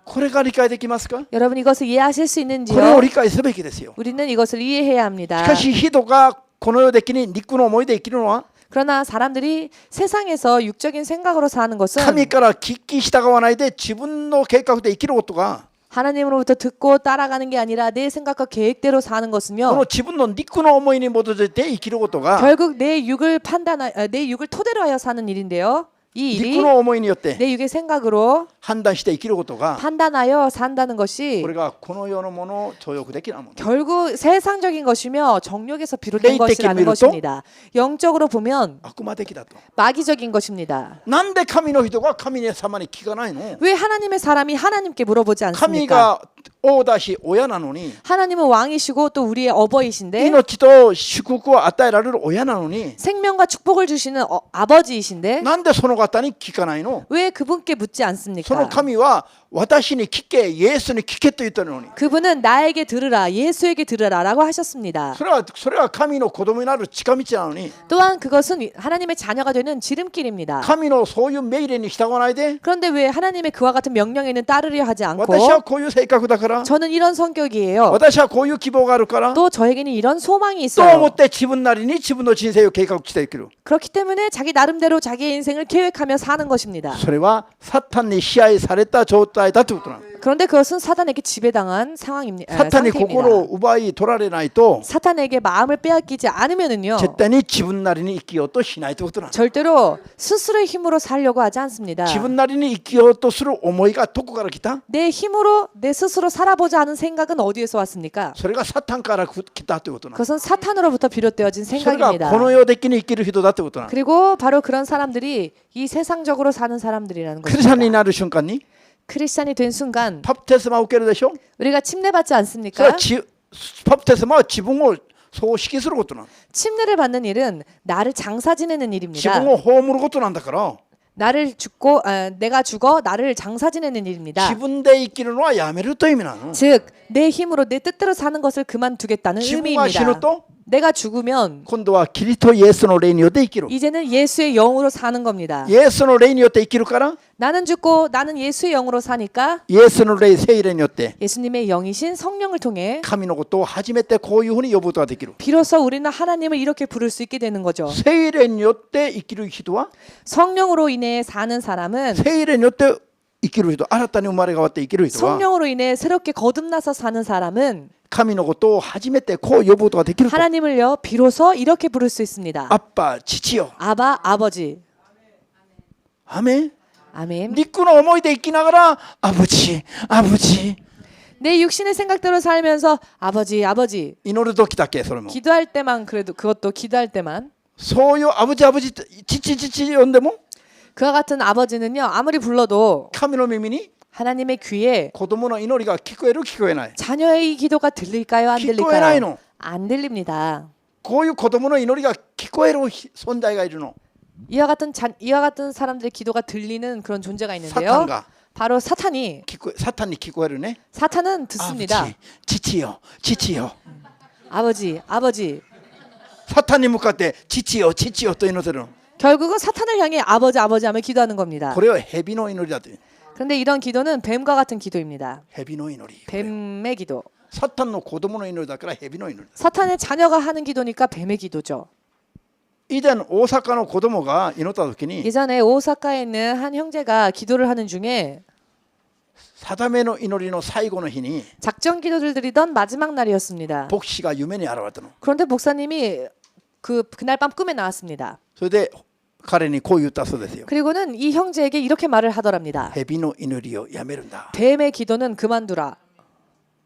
これが理解できますか。
여러분 이것을 이해하실 수
これを
있는지요?
理解すべきですよ。
우리는 이것을 이해해야
し
합니다.
かし人がこの世で肉の思いで生きるのは
그러나 사람들이 세상에서 육적인 생각으로 사는 것은
神から聞き従わないで自分の計画で生きることが
하나님으로부터 듣고 따라가는 게 아니라 내 생각과 계획대로 사는
この
것은요.
自分の肉の思いに基づいて生きることが
결국 내 육을 토대로 하여 사는 일인데요. 이
肉
일이
の思いによって
내 육의 생각으로
判断して生きることが
판단하여 산다는 것이
これがこの世のものを超越的なもの
결국 세상적인 것이며 정욕에서 비롯된
레이텍
것이라는
밀도?
것입니다. 영적으로 보면
悪魔的だと
마귀적인 것입니다.
なんで神の人が神様に聞かないの
왜 하나님의 사람이 하나님께 물어보지
神
않습니까?
が王だし親なのに
하나님은 왕이시고 또 우리의 어버이신데
命と祝福を与えられる親なのに
생명과 축복을 주시는 아버지이신데
なんでその方に聞かないの
왜 그분께 묻지
その
않습니까?
神は私に聞けイエスに聞けと言ったのに
그분은 나에게 들으라 예수에게 들으라라고 하셨습니다.
それは神の子供になる近道なのに
또한 그것은 하나님의 자녀가 되는 지름길입니다.
神のそういう命令に従わないで
그런데 왜 하나님의 그와 같은 명령에는 따르려 하지 않고
私はこういう性格だから
저는 이런 성격이에요.
私はこういう希望があるから
또 저에게는 이런 소망이
と思
있어요.
って自分なりに自分の人生を計画していく
그렇기 때문에 자기 나름대로 자기의 인생을 계획하며 사는 것입니다.
それはサタンに支配された状態だということなの
그런데 그것은 사탄에게 지배당한 상황입니다.
サタンに心を奪い取られないと
사탄에게 마음을 빼앗기지 않으면은요
絶対に自分なりに生きようとしないということなの
절대로 스스로의 힘으로 살려고 하지 않습니다.
自分なりに生きようとする思いがどこから来た
내 힘으로 내 스스로 살아보자 하는 생각은 어디에서 왔습니까?
それがサタンから来たということなの
그것은 사탄으로부터 비롯되어진
それが
생각입니다.
この世的に生きる人だということなの
그리고 바로 그런 사람들이 이 세상적으로 사는 사람들이라는
クリスチャンに
것입니다.
なる瞬間に
크리스찬이 된 순간
パプテスマを受けるでしょ
우리가 침례받지
それは
않습니까?
パプテスマは自分を葬式することなの
침례를 받는 일은 나를 장사 지내는
自
일입니다.
分を葬ることなんだから
나를 죽고 내가 죽어 나를 장사 지내는 일입니다.
自分で生きるのはやめるという意味なの
즉 내 힘으로 내 뜻대로 사는 것을 그만두겠다는
自分が死ぬ
의미입니다.
と
내가 죽으면
今度はキリストイエスの霊によって生きる
이제는 예수의 영으로 사는 겁니다.
イエスの霊によって生きるから
나는 죽고 나는 예수의 영으로 사니까
イエスの霊聖霊によって
예수님의 영이신 성령을 통해
神のことを初めてこういうふうに呼ぶことができる
비로소 우리는 하나님을 이렇게 부를 수 있게 되는 거죠.
聖霊によって生きる人は
성령으로 인해 사는 사람은
聖霊によって生きる人新たに生まれ変わって生きる人は
성령으로 인해 새롭게 거듭나서 사는 사람은
神のことを初めてこう呼ぶことができると
하나님을요 비로소 이렇게 부를 수 있습니다.
アッパ父よ
아바 아버지.
アメン
아멘.
肉の思いで生きながらアブチアブチ
내 육신의 생각대로 살면서 아버지 아버지
祈る時だけそれも
기도할 때만 그래도 그것도 기도할 때만
そういうアブチアブチ父父呼んでも
그와 같은 아버지는요 아무리 불러도
神の耳に
하나님의 귀에
子供の祈りが聞こえる聞こえない
자녀의 기도가 들릴까요 안
聞こえないの
들릴까요? 안 들립니다.
こういう子供の祈りが聞こえる存在がいるの
이와 같은 사람들의 기도가 들리는 그런 존재가
サ
있는데요.
タンが
바로 사탄이
サタンに聞こえるね
사탄은
アブ
듣습니다.
チ父よ父よ
아버지 아버지
サタンに向かって父よ父よと祈ってるの
결국은 사탄을 향해 아버지 아버지 하며 기도하는 겁니다.
これは蛇の祈りだという
그런데 이런 기도는 뱀과 같은 기도입니다.
蛇の祈り
뱀의 기도.
サタンの子供の祈りだから蛇の祈り
사탄의 자녀가 하는 기도니까 뱀의 기도죠.
以前大阪の子供が祈った時に
예전에 오사카에 있는 한 형제가 기도를 하는 중에
定めの祈りの最後の日に
작전 기도를 드리던 마지막 날이었습니다.
牧師が夢に現れたの
그런데 목사님이 그날 밤 꿈에 나왔습니다.
それで彼にこう言ったそうですよ
그리고는 이 형제에게 이렇게 말을 하더랍니다.
蛇の祈りをやめるんだ
뱀의 기도는 그만두라.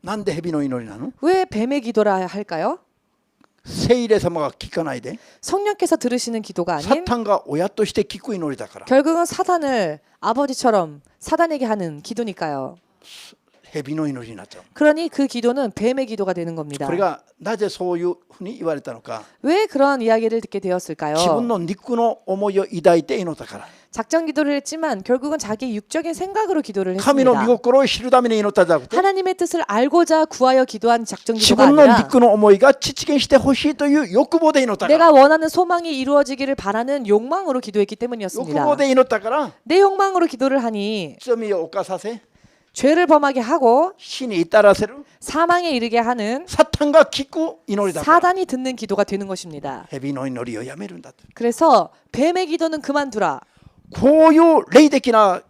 なんで蛇の祈りなの
왜 뱀의 기도라 할까요?
聖霊様が聞かないで
성령께서 들으시는 기도가
サ
아닌
タンが親として聞く祈りだから
결국은 사단을 아버지처럼 사단에게 하는 기도니까요.
蛇の祈りになっちゃう
그러니 그 기도는 뱀의 기도가 되는 겁니다.
これがなぜそういうふうに言われたのか
왜 그런 이야기를 듣게 되었을까요?
自分の肉の思いを抱いて祈ったから
작전 기도를 했지만 결국은 자기 육적인 생각으로 기도를
神の御
했습니다.
心を知るために祈ったんじゃなくて
하나님의 뜻을 알고자 구하여 기도한 작전
自
기도가
分の
아니라
肉の思いが実現してほしいという欲望で祈ったから
내가 원하는 소망이 이루어지기를 바라는 욕망으로 기도했기
欲
때문이었습니다.
望で祈ったから
내 욕망으로 기도를 하니
罪を犯させ
죄를 범하게 하고
死に至らせる
사망에 이르게 하는
サタンが聞く祈りだから
사단이 듣는 기도가 되는 것입니다.
蛇の祈りをやめるんだと
그래서 뱀의 기도는 그만두라.
こういう霊的な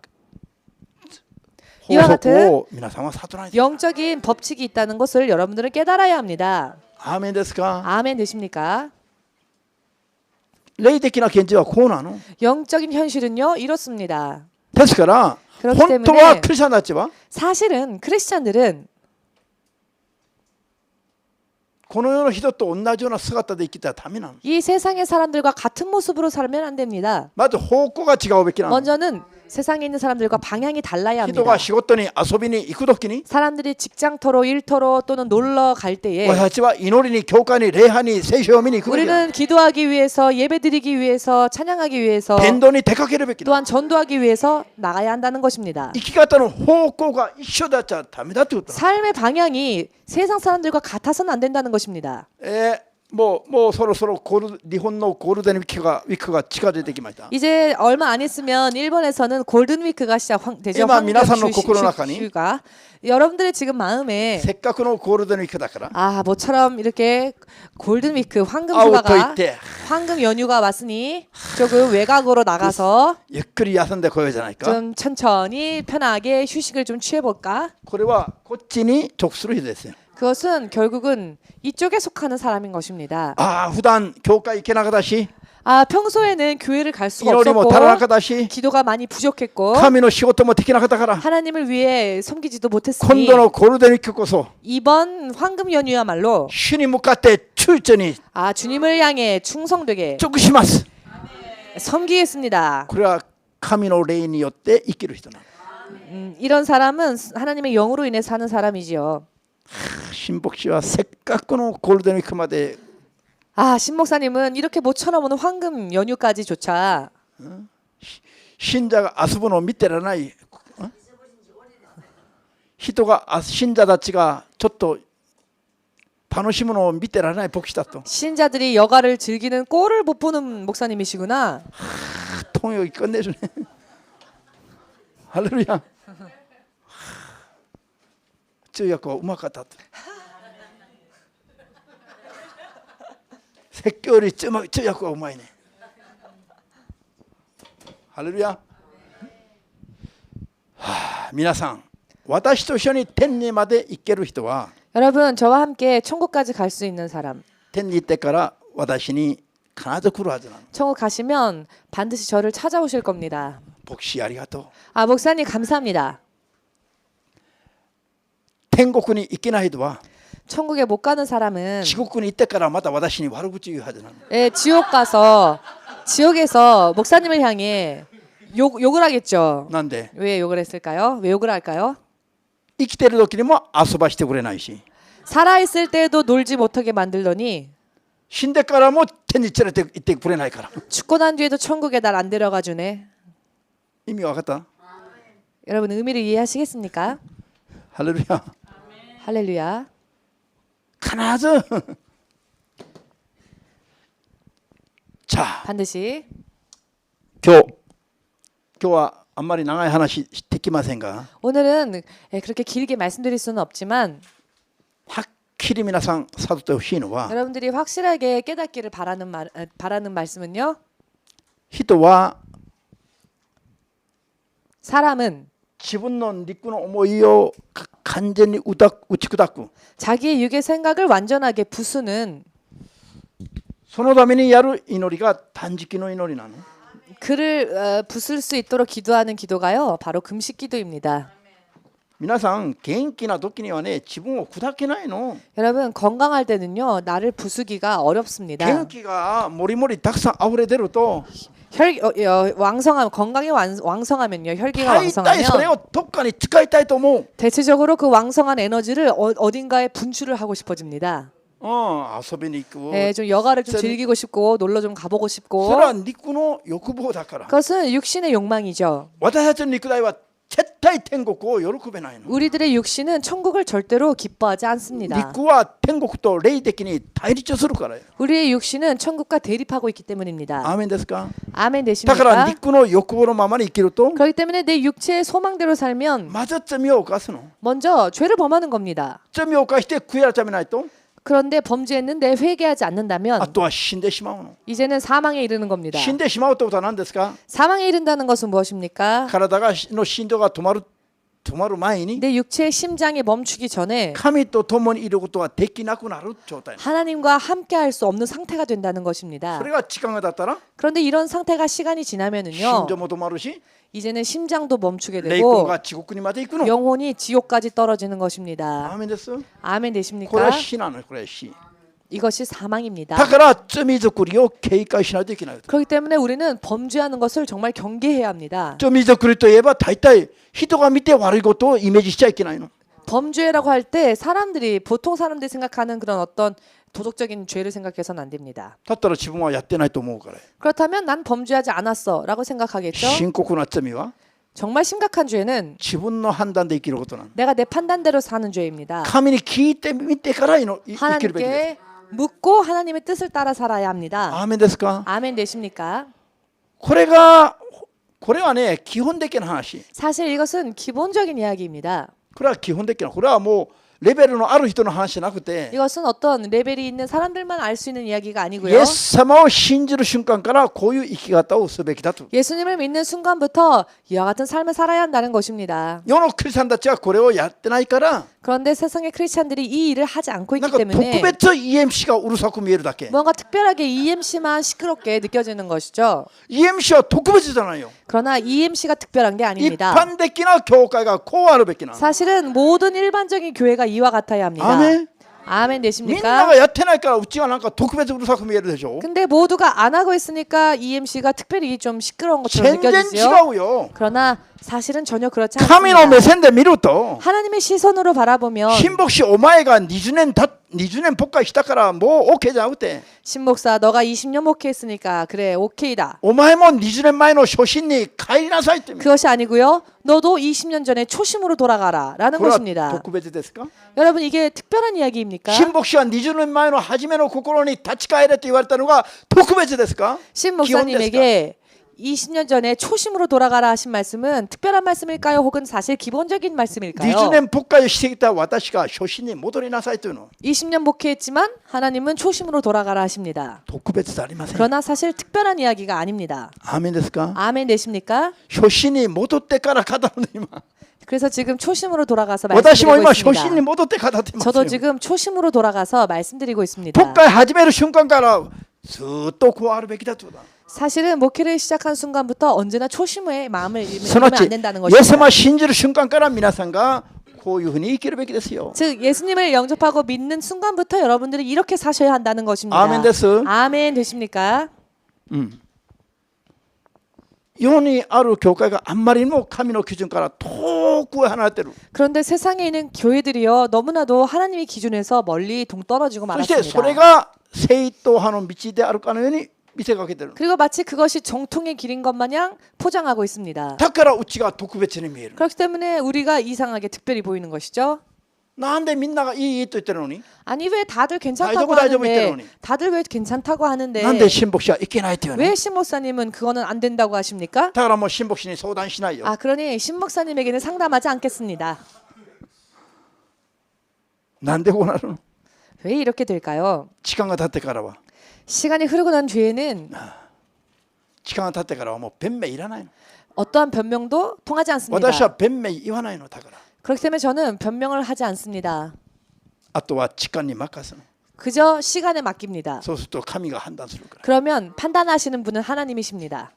法
이와
則
같은
を皆さんは悟らないと
영적인 법칙이 있다는 것을 여러분들은 깨달아야 합니다.
アーメンですか
아멘 되십니까?
霊的な現実はこうなの
영적인 현실은요 이렇습니다.
ですから
그렇기
本当は
때문에
クリスチャンたちは
사실은 크리스찬들은
この世の人と同じような姿で生きたらダメなの。
이 세상의 사람들과 같은 모습으로 살면 안 됩니다.
まず方向が違うべきなの。
먼저는 세상에 있는 사람들과 방향이 달라야
人
합니다.
が仕事に遊びに行くときに
사람들이 직장터로 일터로 또는 놀러 갈 때에
私たちは祈りに教会に礼拝に聖書を見に行くべきだ。
우리는 기도하기 위해서 예배드리기 위해서 찬양하기 위해서
伝道に出かけるべきだ。
또한 전도하기 위해서 나가야 한다는 것입니다.
生き方の方向が一緒だっちゃダメだってことだ。
삶의 방향이 세상 사람들과 같아서는 안 된다는 것입니다.
もうそろそろ日本のゴールデンウィークが近づいてきました。
이제 얼마 안 있으면 일본에서는 골든 위크가 시작되죠.
今皆さんの心の中に
휴가. 여러분들의 지금 마음에
せっかくのゴールデンウィークだから
모처럼 이렇게 골든 위크 황금
会うと言
휴가가
って
황금 연휴가 왔으니 조금 외곽으로 나가서
ゆっくり休んでこようじゃないか。
좀 천천히 편하게 휴식을 좀 취해볼까?
これはこっちに直する日ですよ。
그것은 결국은 이쪽에 속하는 사람인 것입니다.
普段教会行けなかったし
평소에는 교회를 갈 수가
祈りも
없었고
足らなかったし
기도가 많이 부족했고
神の仕事もできなかったから
하나님을 위해 섬기지도
今
못했으니
度のゴールデンウィークこそ
이번 황금 연휴야말로
主に向かって躊躇に
주님을 향해 충성되게
直します。
섬기겠습니다.
これは神の霊によって生きる人なの。
이런 사람은 하나님의 영으로 인해 사는 사람이지요.
新牧師はせっかくのゴールデンウィークまで
신 목사님은 이렇게 모처럼 오는 황금 연휴까지조차
信者が遊ぶのを見てられない。人が信者たちがちょっと楽しむのを見てられない牧師だと。
신자들이 여가를 즐기는 꼴을 못 보는 목사님이시구나.
통역이 끝내주네. 할렐루야. 通訳はうまかったと。説教より通訳はうまいね。ハレルヤ。皆さん、私と一緒に天にまで行ける人は
여러분 저와 함께 천국까지 갈 수 있는 사람.
天に行ってから私に必ず来るはずなの。
천국 가시면 반드시 저를 찾아오실 겁니다.
牧師ありがとう。
목사님 감사합니다.
天国に行けない人は
천국에 못 가는 사람은
地獄に行ってからまた私に悪口言うはずなの。
지옥 가서 지옥에서 목사님을 향해 욕을 하겠죠.
なんで
왜 욕을 했을까요? 왜 욕을 할까요?
生きてる時にも遊ばしてくれないし
살아 있을 때도 놀지 못하게 만들더니
死んでからも天に連れて行ってくれないから。
죽고 난 뒤에도 천국에 날 안 데려가 주네.
意味わかった？
여러분 의미를 이해하시겠습니까?
ハレルヤ。
할렐루야.
必ずじゃあ
반드시
今日はあんまり長い話できませんが
오늘은 그렇게 길게 말씀드릴 수는 없지만
はっきり皆さん悟ってほしいのは
여러분들이 확실하게 깨닫기를 바라는 말씀은요.
人は
사람은
自分の肉の思いを完全に打ち砕く
자기의 육의 생각을 완전하게 부수는
そのためにやる祈りが断食の祈りなの。
그를 부술 수 있도록 기도하는 기도가요. 바로 금식 기도입니다.
皆さん元気な時にはね自分を砕けないの。
여러분 건강할 때는요. 나를 부수기가 어렵습니다.
元気がもりもりたくさん溢れてると
왕성함 건강이 왕성하면요. 혈기가
大体それ
왕성하면
をどっかに使いたいと思う。
대체적으로 그 왕성한 에너지를 어딘가에 분출을 하고 싶어집니다.
遊びに行く。
좀 여가를 좀
쌤-
즐기고 싶고 놀러 좀 가보고
そ
싶고
れは肉の欲望だから。
그것은 육신의 욕망이죠.
私たちの肉体は絶対天国を喜べないの。
우리들의 육신은 천국을 절대로 기뻐하지 않습니다.
肉は天国と霊的に対立するからよ。
우리의 육신은 천국과 대립하고 있기 때문입니다.
アーメンですか？
아멘
だから
되십니까?
肉の欲望のままに生きると
그렇기 때문에 내 육체의 소망대로 살면
まず罪を犯すの。
먼저 죄를 범하는 겁니다.
罪を犯して悔い改めないと
그런데 범죄했는데 회개하지
あ
않는다면
とは死んでしまうの。
이제는 사망에 이르는 겁니다.
死んでしまうってことは何ですか？
사망에 이른다는 것은 무엇입니까?
体の心臓が止まる前に
내 육체의 심장이 멈추기 전에
神と共にいることはできなくなる状態。
하나님과 함께 할 수 없는 상태가 된다는 것입니다.
それが時間が経ったら
그런데 이런 상태가 시간이
心
지나면은요.
臓も止まるし
이제는 심장도 멈추게 되고
霊魂が地獄にまで行くの。
영혼이 지옥까지 떨어지는 것입니다.
アーメンです。
아멘
これは
되십니까?
死なのよ。これは死。
이것이 사망입니다.
だから罪作りを警戒しないといけない。
그렇기 때문에 우리는 범죄하는 것을 정말 경계해야 합니다.
罪作りといえば大体人が見て悪いことをイメージしちゃいけないの。
범죄라고 할 때 사람들이 보통 사람들이 생각하는 그런 어떤 도덕적인 죄를 생각해서는 안 됩니다.
だったら自分はやってないと思うから。
그렇다면 난 범죄하지 않았어라고 생각하겠죠.
深刻な罪は
정말 심각한 죄는
自分の判断で生きることなの。
내가 내 판단대로 사는 죄입니다.
神に聞いてみてから生きるべきです。
하나님께 묻고 하나님의 뜻을 따라 살아야 합니다.
アーメンですか。
아멘 되십니까?
これはね基本的な話。
사실 이것은 기본적인 이야기입니다.
これは基本的な。これはもうレベルのある人の話じゃなくて、
이것은 어떤 레벨이 있는 사람들만 알 수 있는 이야기가
イ
아니고요.
エス様を信じる瞬間からこういう生き方をすべきだと。
예수님을 믿는 순간부터 이와 같은 삶을 살아야 한다는 것입니다.
世のクリスチャンたちはこれをやってないから、
그런데 세상의 크리스찬들이 이 일을 하지 않고
なん
있기
か特
때문에
別 EMC がうるさく見えるだけ。
뭔가 특별하게 EMC만 시끄럽게 느껴지는 것이죠.
EMC は特別じゃないよ。
그러나 EMC가 특별한 게
一
아닙니다.
般的な教会がこうあるべきな。
사실은 모든 일반적인 교회가 이와 같아야 합니다.
아멘.
아멘
みんな
되십니까?
がやってないからうちはなんか特別うるさく見えるでしょ。
근데 모두가 안 하고 있으니까 EMC가 특별히 좀 시끄러운 것처럼
全然
느껴지죠.
違うよ。
그러나 사실은 전혀 그렇지
神の目
않습니다.
線で見ると、
하나님의 시선으로 바라보면
新牧師お前が20年牧会したからもう OK じゃなくて、
신목사 너가 20년 목회했으니까 그래 오케이다.
お前も20年前の初心に帰りなさいって。
그것이 아니고요. 너도 20년 전에 초심으로 돌아가라 라는
これは
것입니다.
特別ですか。
여러분 이게 특별한 이야기입니까?
新牧師は20年前の初めの心に立ち返れと言われたのが特別ですか。
신 목사님에게 20년 전에 초심으로 돌아가라 하신 말씀은 특별한 말씀일까요? 혹은 사실 기본적인 말씀일까요?
20年牧会をしてきた私が初心に戻りなさいというのは
20년 목회했지만 하나님은 초심으로 돌아가라 하십니다.
特別じゃありません。
그러나 사실 특별한 이야기가 아닙니다.
アーメンですか。
아멘 되십니까?
初心に戻ってから語るの今。
그래서 지금 초심으로 돌아가서
私も
말씀드리고
今初心
있습니다.
に戻って語ってますよ。
저도 지금 초심으로 돌아가서 말씀드리고 있습니다.
牧会始める瞬間からずっとこうあるべきだということだ。
사실은 목회를 시작한 순간부터 언제나 초심의 마음을
その
잃으면
うち
안 된다는
イエス様
것입니다.
を信じる瞬間から皆さんがこういうふうに生きるべきですよ。
즉 예수님을 영접하고 믿는 순간부터 여러분들이 이렇게 사셔야 한다는 것입니다.
아멘です.
아멘 되십니까?
世にある教会があんまりにも神の基準から遠くへ離れている。
그런데 세상에 있는 교회들이요 너무나도 하나님의 기준에서 멀리 동떨어지고
そしてそれ
말았습니다.
が正統派の道であるかのように見せかけている。
그리고 마치 그것이 정통의 길인 것 마냥 포장하고 있습니다.
だからうちが特別に見える。
그렇기 때문에 우리가 이상하게 특별히 보이는 것이죠.
なんでみんながいいと言ってるのに、
아니 왜 다들 괜찮다고
다이저브
하는데
있다더니.
다들 왜 괜찮다고 하는데
なんで新牧師はいけないっていうの。
왜 신목사님은 그거는 안 된다고 하십니까?
だからもう新牧師に相談しないよ。
아 그러니 신목사님에게는 상담하지 않겠습니다.
なんでこうなるの。
왜 이렇게 될까요?
時間が経ってからは、
시간이 흐르고 난 뒤에는
時間が経ってからはもう弁明いらないの。
어떠한 변명도 통하지 않습니다.
私は弁明言わないのだから。
그렇기 때문에 저는 변명을 하지 않습니다.
あとは時間に任すの。
그저 시간에 맡깁니다.
そうすると神が判断するから。
그러면 판단하시는 분은 하나님이십니다.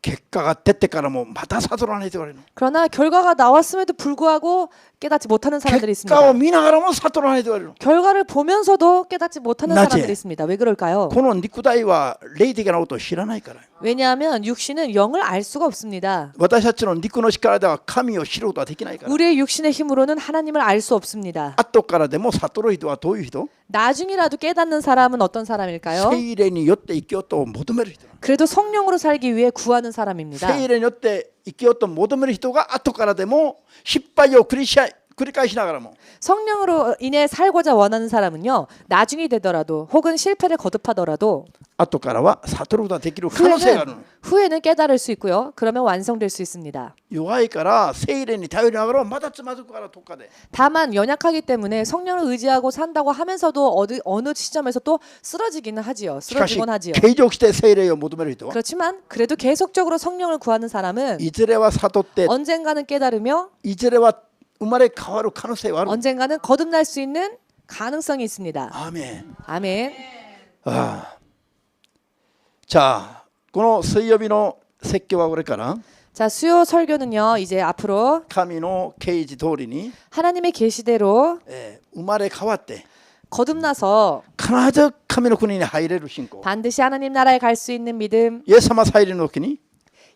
結果が出てからもまた悟らないと言われるの。
그러나 결과가 나왔음에도 불구하고 깨닫지 못하는 사람들이
結果を
있습니다.
見ながらも悟らないと言われるの。
결과를 보면서도 깨닫지 못하는
낮에.
사람들이 있습니다. 왜 그럴까요?
この肉体は霊的なことを知らないから。
왜냐하면 육신은 영을 알 수가 없습니다.
私たちの肉の力では神を知ることはできないから。
우리의 육신의 힘으로는 하나님을 알 수 없습니다.
後からでも悟る人はどういう人？
나중이라도 깨닫는 사람은 어떤 사람일까요?
聖霊によって生きようと求める人。
그래도 성령으로 살기 위해 구하는 사람입니다.
聖霊によって生きようと求める人が後からでも失敗を繰り返しながらも
성령으로 인해 살고자 원하는 사람은요. 나중이 되더라도 혹은 실패를 거듭하더라도
後からは悟ることができる可能性があるの。
후에는 깨달을 수 있고요. 그러면 완성될 수 있습니다.
弱いから聖霊に頼りながらまたつまずくからどっかで。
다만 연약하기 때문에 성령을 의지하고 산다고 하면서도 어느 시점에서 또 쓰러지기는 하지요.
しかし
쓰러지곤 하지요.
継続して聖霊を求める人は
그렇지만 그래도 계속적으로 성령을 구하는 사람은
いずれは悟って
언젠가는 깨달으며
いずれは生まれ変わる可能性はある。
언젠가는 거듭날 수 있는 가능성이 있습니다.
アーメン。
아멘.
ああじゃあこの水曜日の説教はこれから。
자, 수요 설교는요. 이제 앞으로
神の啓示通りに
하나님의 계시대로
生まれ変わって
거듭나서
必ず神の国に入れる信仰
반드시 하나님 나라에 갈 수 있는 믿음,
イエス様が入る時に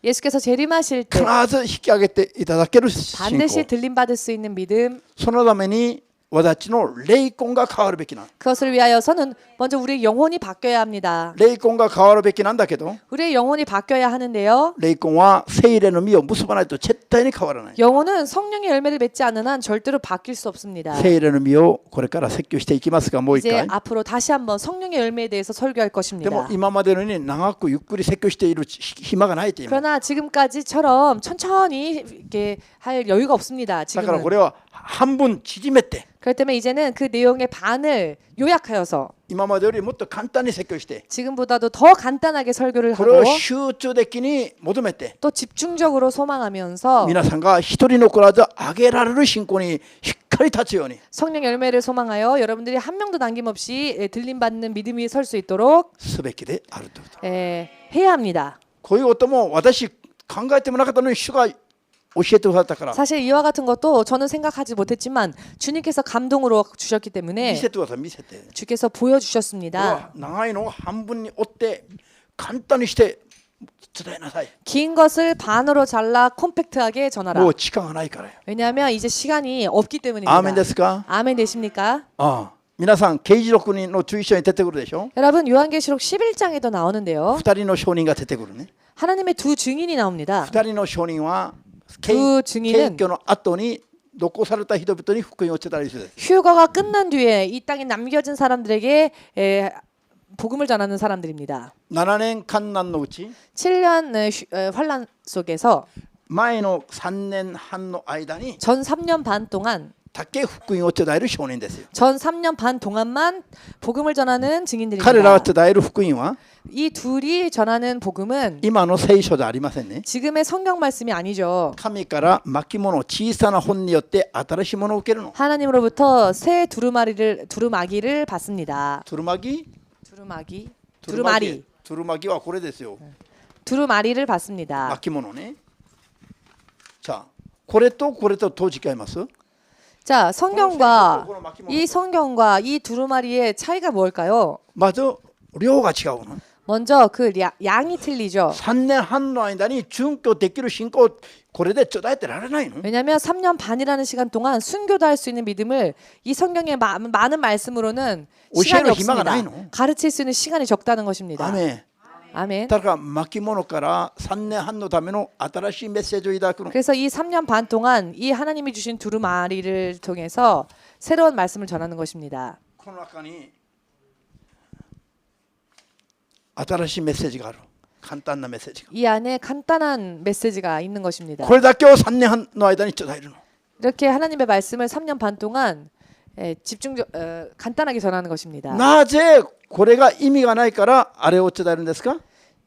예수께서 재림하실
必
때
ず引き上げていただける信
반드시
仰
들림받을 수 있는 믿음,
そのために私たちの霊魂が変わるべきなん
그것을 위하여서는 먼저 우리의 영혼이 바뀌어야 합니다.
霊魂が変わるべきなんだけど
우리의 영혼이 바뀌어야 하는데요.
霊魂は聖霊の実を結ばないと絶対に変わらない
영혼은 성령의 열매를 맺지 않는 한 절대로 바뀔 수 없습니다.
聖霊の実をこれから説教していきますがもう一
이제
回
앞으로 다시 한번 성령의 열매에 대해서 설교할
でも
것입니다.
今までのように長くゆっくり説教している暇がないと言います
그러나 지금까지처럼 천천히 이렇게 할 여유가 없습니다.
だから
지금은.
これは半分縮めて
그렇기 때문에 이제는 그 내용의 반을 요약하여서
今までよりもっと簡単に説教して
지금보다도 더 간단하게 설교를
これを
하고
集中的に求めて
또 집중적으로 소망하면서
皆さんが一人残らず上げられる信仰にしっかり立つように
성령 열매를 소망하여 여러분들이 한 명도 남김없이 들림받는 믿음 위에 설 수 있도록
すべきであるということ
해야 합니다.
こういうことも私考えてもなかったのに主が教えてくださったから
사실 이와 같은 것도 저는 생각하지 못했지만 주님께서 감동으로 주셨기
見
때문에
せてください見せて
주께서
これ
보여주셨습니다.
は長いのを半分に折って簡単にして伝えなさい
긴 것을 반으로 잘라 콤팩트하게 전하라.
もう時間がないからよ
왜냐하면 이제 시간이 없기 때문입니다.
アーメンですか
아멘 되십니까?
ああ皆さん啓示録の11章に出てくるでしょ
여러분 요한계시록 11장에도 나오는데요.
2人の証人が出てくるね
하나님의 두 증인이 나옵니다.
2人の証人は
두 증인은
敬虚の後に残された人々に福音を伝える人です
휴거가 끝난 뒤에 이 땅에 남겨진 사람들에게 복음을 전하는 사람들입니다.
7年観難のうち
7년 환란 속에서
前の3年半の間に
전 3년 반 동안
だけ福音を伝える証人ですよ
전 3년 반 동안만 복음을 전하는
彼らが
증인들입니다.
伝える福音は
이 둘이 전하는 복음은
今の聖書ではありませんね
지금의 성경 말씀이 아니죠.
神から巻物小さな本によって新しいものを受けるの
하나님으로부터 새 두루마기를 받습니다.
トゥルマギ
두루마기
トゥルマギはこれですよ
두루마리를 받습니다.
巻物ねさあこれとこれとどう違います
자, 성경과 이 성경과 이 두루마리의 차이가 뭘까요?
まず量が違うの
먼저 그 양이 틀리죠.
3年半の間に準拠できる信仰これで伝えてられないの
왜냐하면 3년 반이라는 시간 동안 순교도 할 수 있는 믿음을 이 성경의 많은 말씀으로는 시간이
오시에는 희망이
없습니다.
없나요?
가르칠 수 있는 시간이 적다는 것입니다.
アメン
아멘.
だから巻物から3年半のための新しいメッセージをいただくの
그래서 이 3년 반 동안 이 하나님이 주신 두루마리를 통해서 새로운 말씀을 전하는 것입니다.
この中に新しいメッセージがある簡単なメッセージが
이 안에 간단한 메시지가 있는 것입니다.
これだけを3年半の間に伝えるの
이렇게 하나님의 말씀을 3년 반 동안 간단하게 전하는 것입니다.
なぜこれが意味がないからあれを伝えるんですか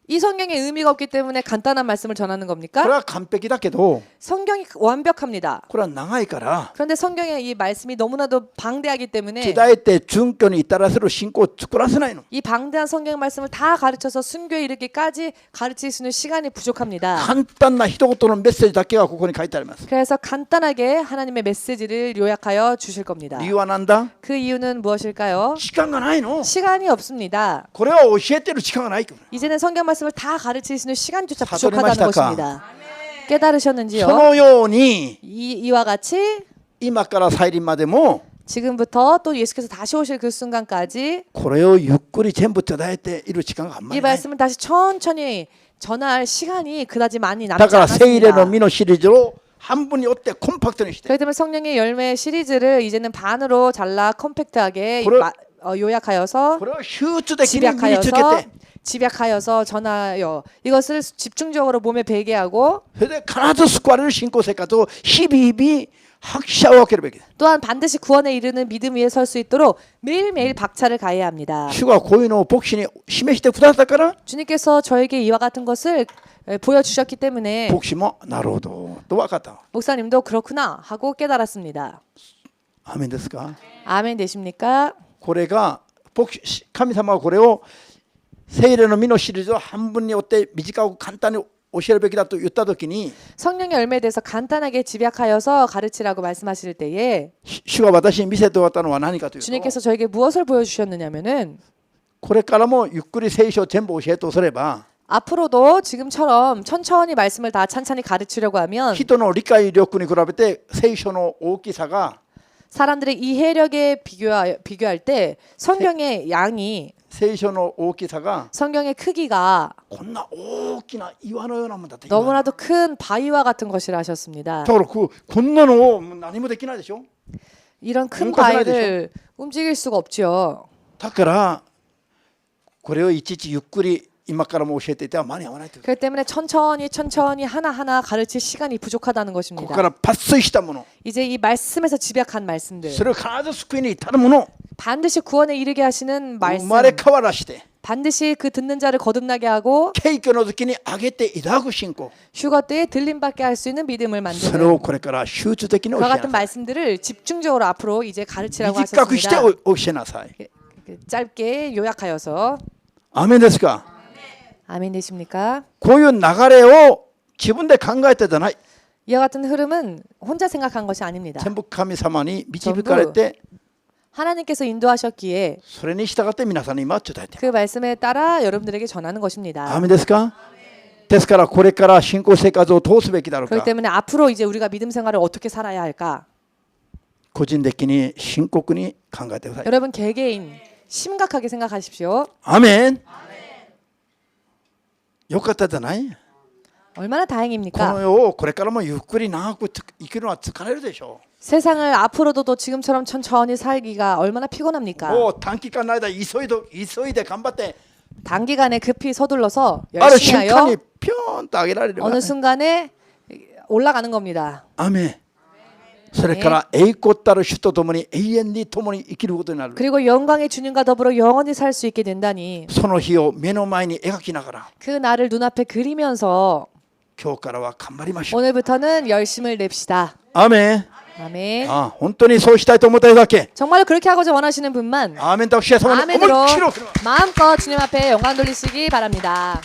이 성경에 의미가 없기 때문에 간단한 말씀을 전하는
これ
겁니까?
は完璧だけど
성경이 완벽합니다.
これは長いから
그런데 성경의 이 말씀이 너무나도 방대하기 때문에
伝えて準拠に至らせる信仰を作らせないの
이 방대한 성경 말씀을 다 가르쳐서 순교에 이르기까지 가르칠 수 있는 시간이 부족합니다.
簡単な一言のメッセージだけがここに書いてあります
그래서 간단하게 하나님의 메시지를 요약하여 주실 겁니다.
理由は何だ
그 이유는 무엇일까요?
時間がないの
시간이 없습니다.
これを教えてる時間がないから
이제는 성경 말씀을 다 가르칠 수 있는 시간조차
사도리
부족하다는
마시다까?
것입니다. 깨달으셨는지요?
そのように
이와 같이
今から再臨までも
지금부터 또 예수께서 다시 오실 그 순간까지
これをゆっくり全部伝えている時間があんま
이
りない
말씀을 다시 천천히 전할 시간이 그다지 많이
だ
남지
から聖霊の
않았습니다.
実のシリーズを半分に折ってコンパクトにして
그렇기 때문에 성령의 열매 시리즈를 이제는 반으로 잘라 컴팩트하게
그래-
요약하여서
これを集中的に身につけ
집약하여서
て
집약하여서 전하여 이것을 집중적으로 몸에 배게 하고
それで必ず救われる信仰生活を日々拍車を分けるべきです
또한 반드시 구원에 이르는 믿음 위에 설 수 있도록 매일매일 박차를 가해야 합니다.
主がこういうのを牧師に示してくださったから
주님께서 저에게 이와 같은 것을 보여주셨기 때문에
牧師もなるほどと分かった
목사님도 그렇구나 하고 깨달았습니다.
アーメンですか
아멘 되십니까?
これが牧師神様はこれを聖霊の実のシリーズを半分に折って短く簡単に教えるべきだと言った時に
성령의 열매에 대해서 간단하게 집약하여서 가르치라고 말씀하실 때에
主が私に見せておったのは何かというと
주님께서 저에게 무엇을 보여주셨느냐면은
これからもゆっくり聖書を全部教えとすれば
앞으로도 지금처럼 천천히 말씀을 다 찬찬히 가르치려고 하면
人の理解力に比べて聖書の大きさが
사람들의 이해력에 비교할 때 성경의 양이
聖書の大きさが
성경의 크기가
こんな大きな岩のようなもんだって
너무나도 큰 바위와 같은 것이라 하셨습니다.
だからこんなのを何もできないでしょ
이런 큰
움직여야
바위를 움직일 수가 없죠.
だからこれをいちいちゆっくり今からも教えていては間に合わないという
그렇기 때문에 천천히 하나하나 가르칠 시간이 부족하다는
ここ
것입니다.
から抜粋したもの
이제 이 말씀에서 집약한 말씀들
それを必ず救いに至るもの
반드시 구원에 이르게 하시는
生
말씀
まれ変わらして
반드시 그 듣는 자를 거듭나게 하고
景挙の時に上げていただく信仰
휴거 때에 들림받게 할 수 있는 믿음을
それを
만드는
これから集中的に教
그와
えな
같은
さい
말씀들을 집중적으로 앞으로 이제 가르치라고
短くして
하셨습니다.
教えなさい
짧게 요약하여서
アーメンですか
아멘 되십니까?
こういう流れを自分で考えてじゃない
이와 같은 흐름은 혼자 생각한 것이 아닙니다.
全部神様に導かれて
하나님께서 인도하셨기에
それに従って皆さんに今伝えている
그 말씀에 따라 여러분들에게 전하는
アー
것입니다.
メンですかですからこれから信仰生活を通すべきだろう
그렇기
か
때문에 앞으로 이제 우리가 믿음 생활을 어떻게 살아야 할까?
個人的に深刻に考えてください
여러분 개개인 심각하게 생각하십시오.
アーメンよかったじゃない
얼마나
この
다행입니까?
世をこれからもゆっくり長く生きるのは疲れるでしょ
세상을 앞으로도 지금처럼 천천히 살기가 얼마나
う
피곤합니까?
もう短期間の間急いで頑張って
단기간에 급히 서둘러서
ある
열심히
瞬間
하여
にピョーンと上げられる
어느 순간에 올라가는 겁니다.
アーメンそれから栄光たる主と共に永遠に共に生きることになる
그리고 영광의 주님과 더불어 영원히 살 수 있게 된다니
その日を目の前に描きながら
그 날을 눈앞에 그리면서
今日からは頑張りましょう
오늘부터는 열심을 냅시다.
アーメン
아멘.
本当にそうしたいと思っただけ
정말로 그렇게 하고자 원하시는 분만
アーメンと主様に思いっ
아멘으로
きりをする
마음껏 주님 앞에 영광 돌리시기 바랍니다.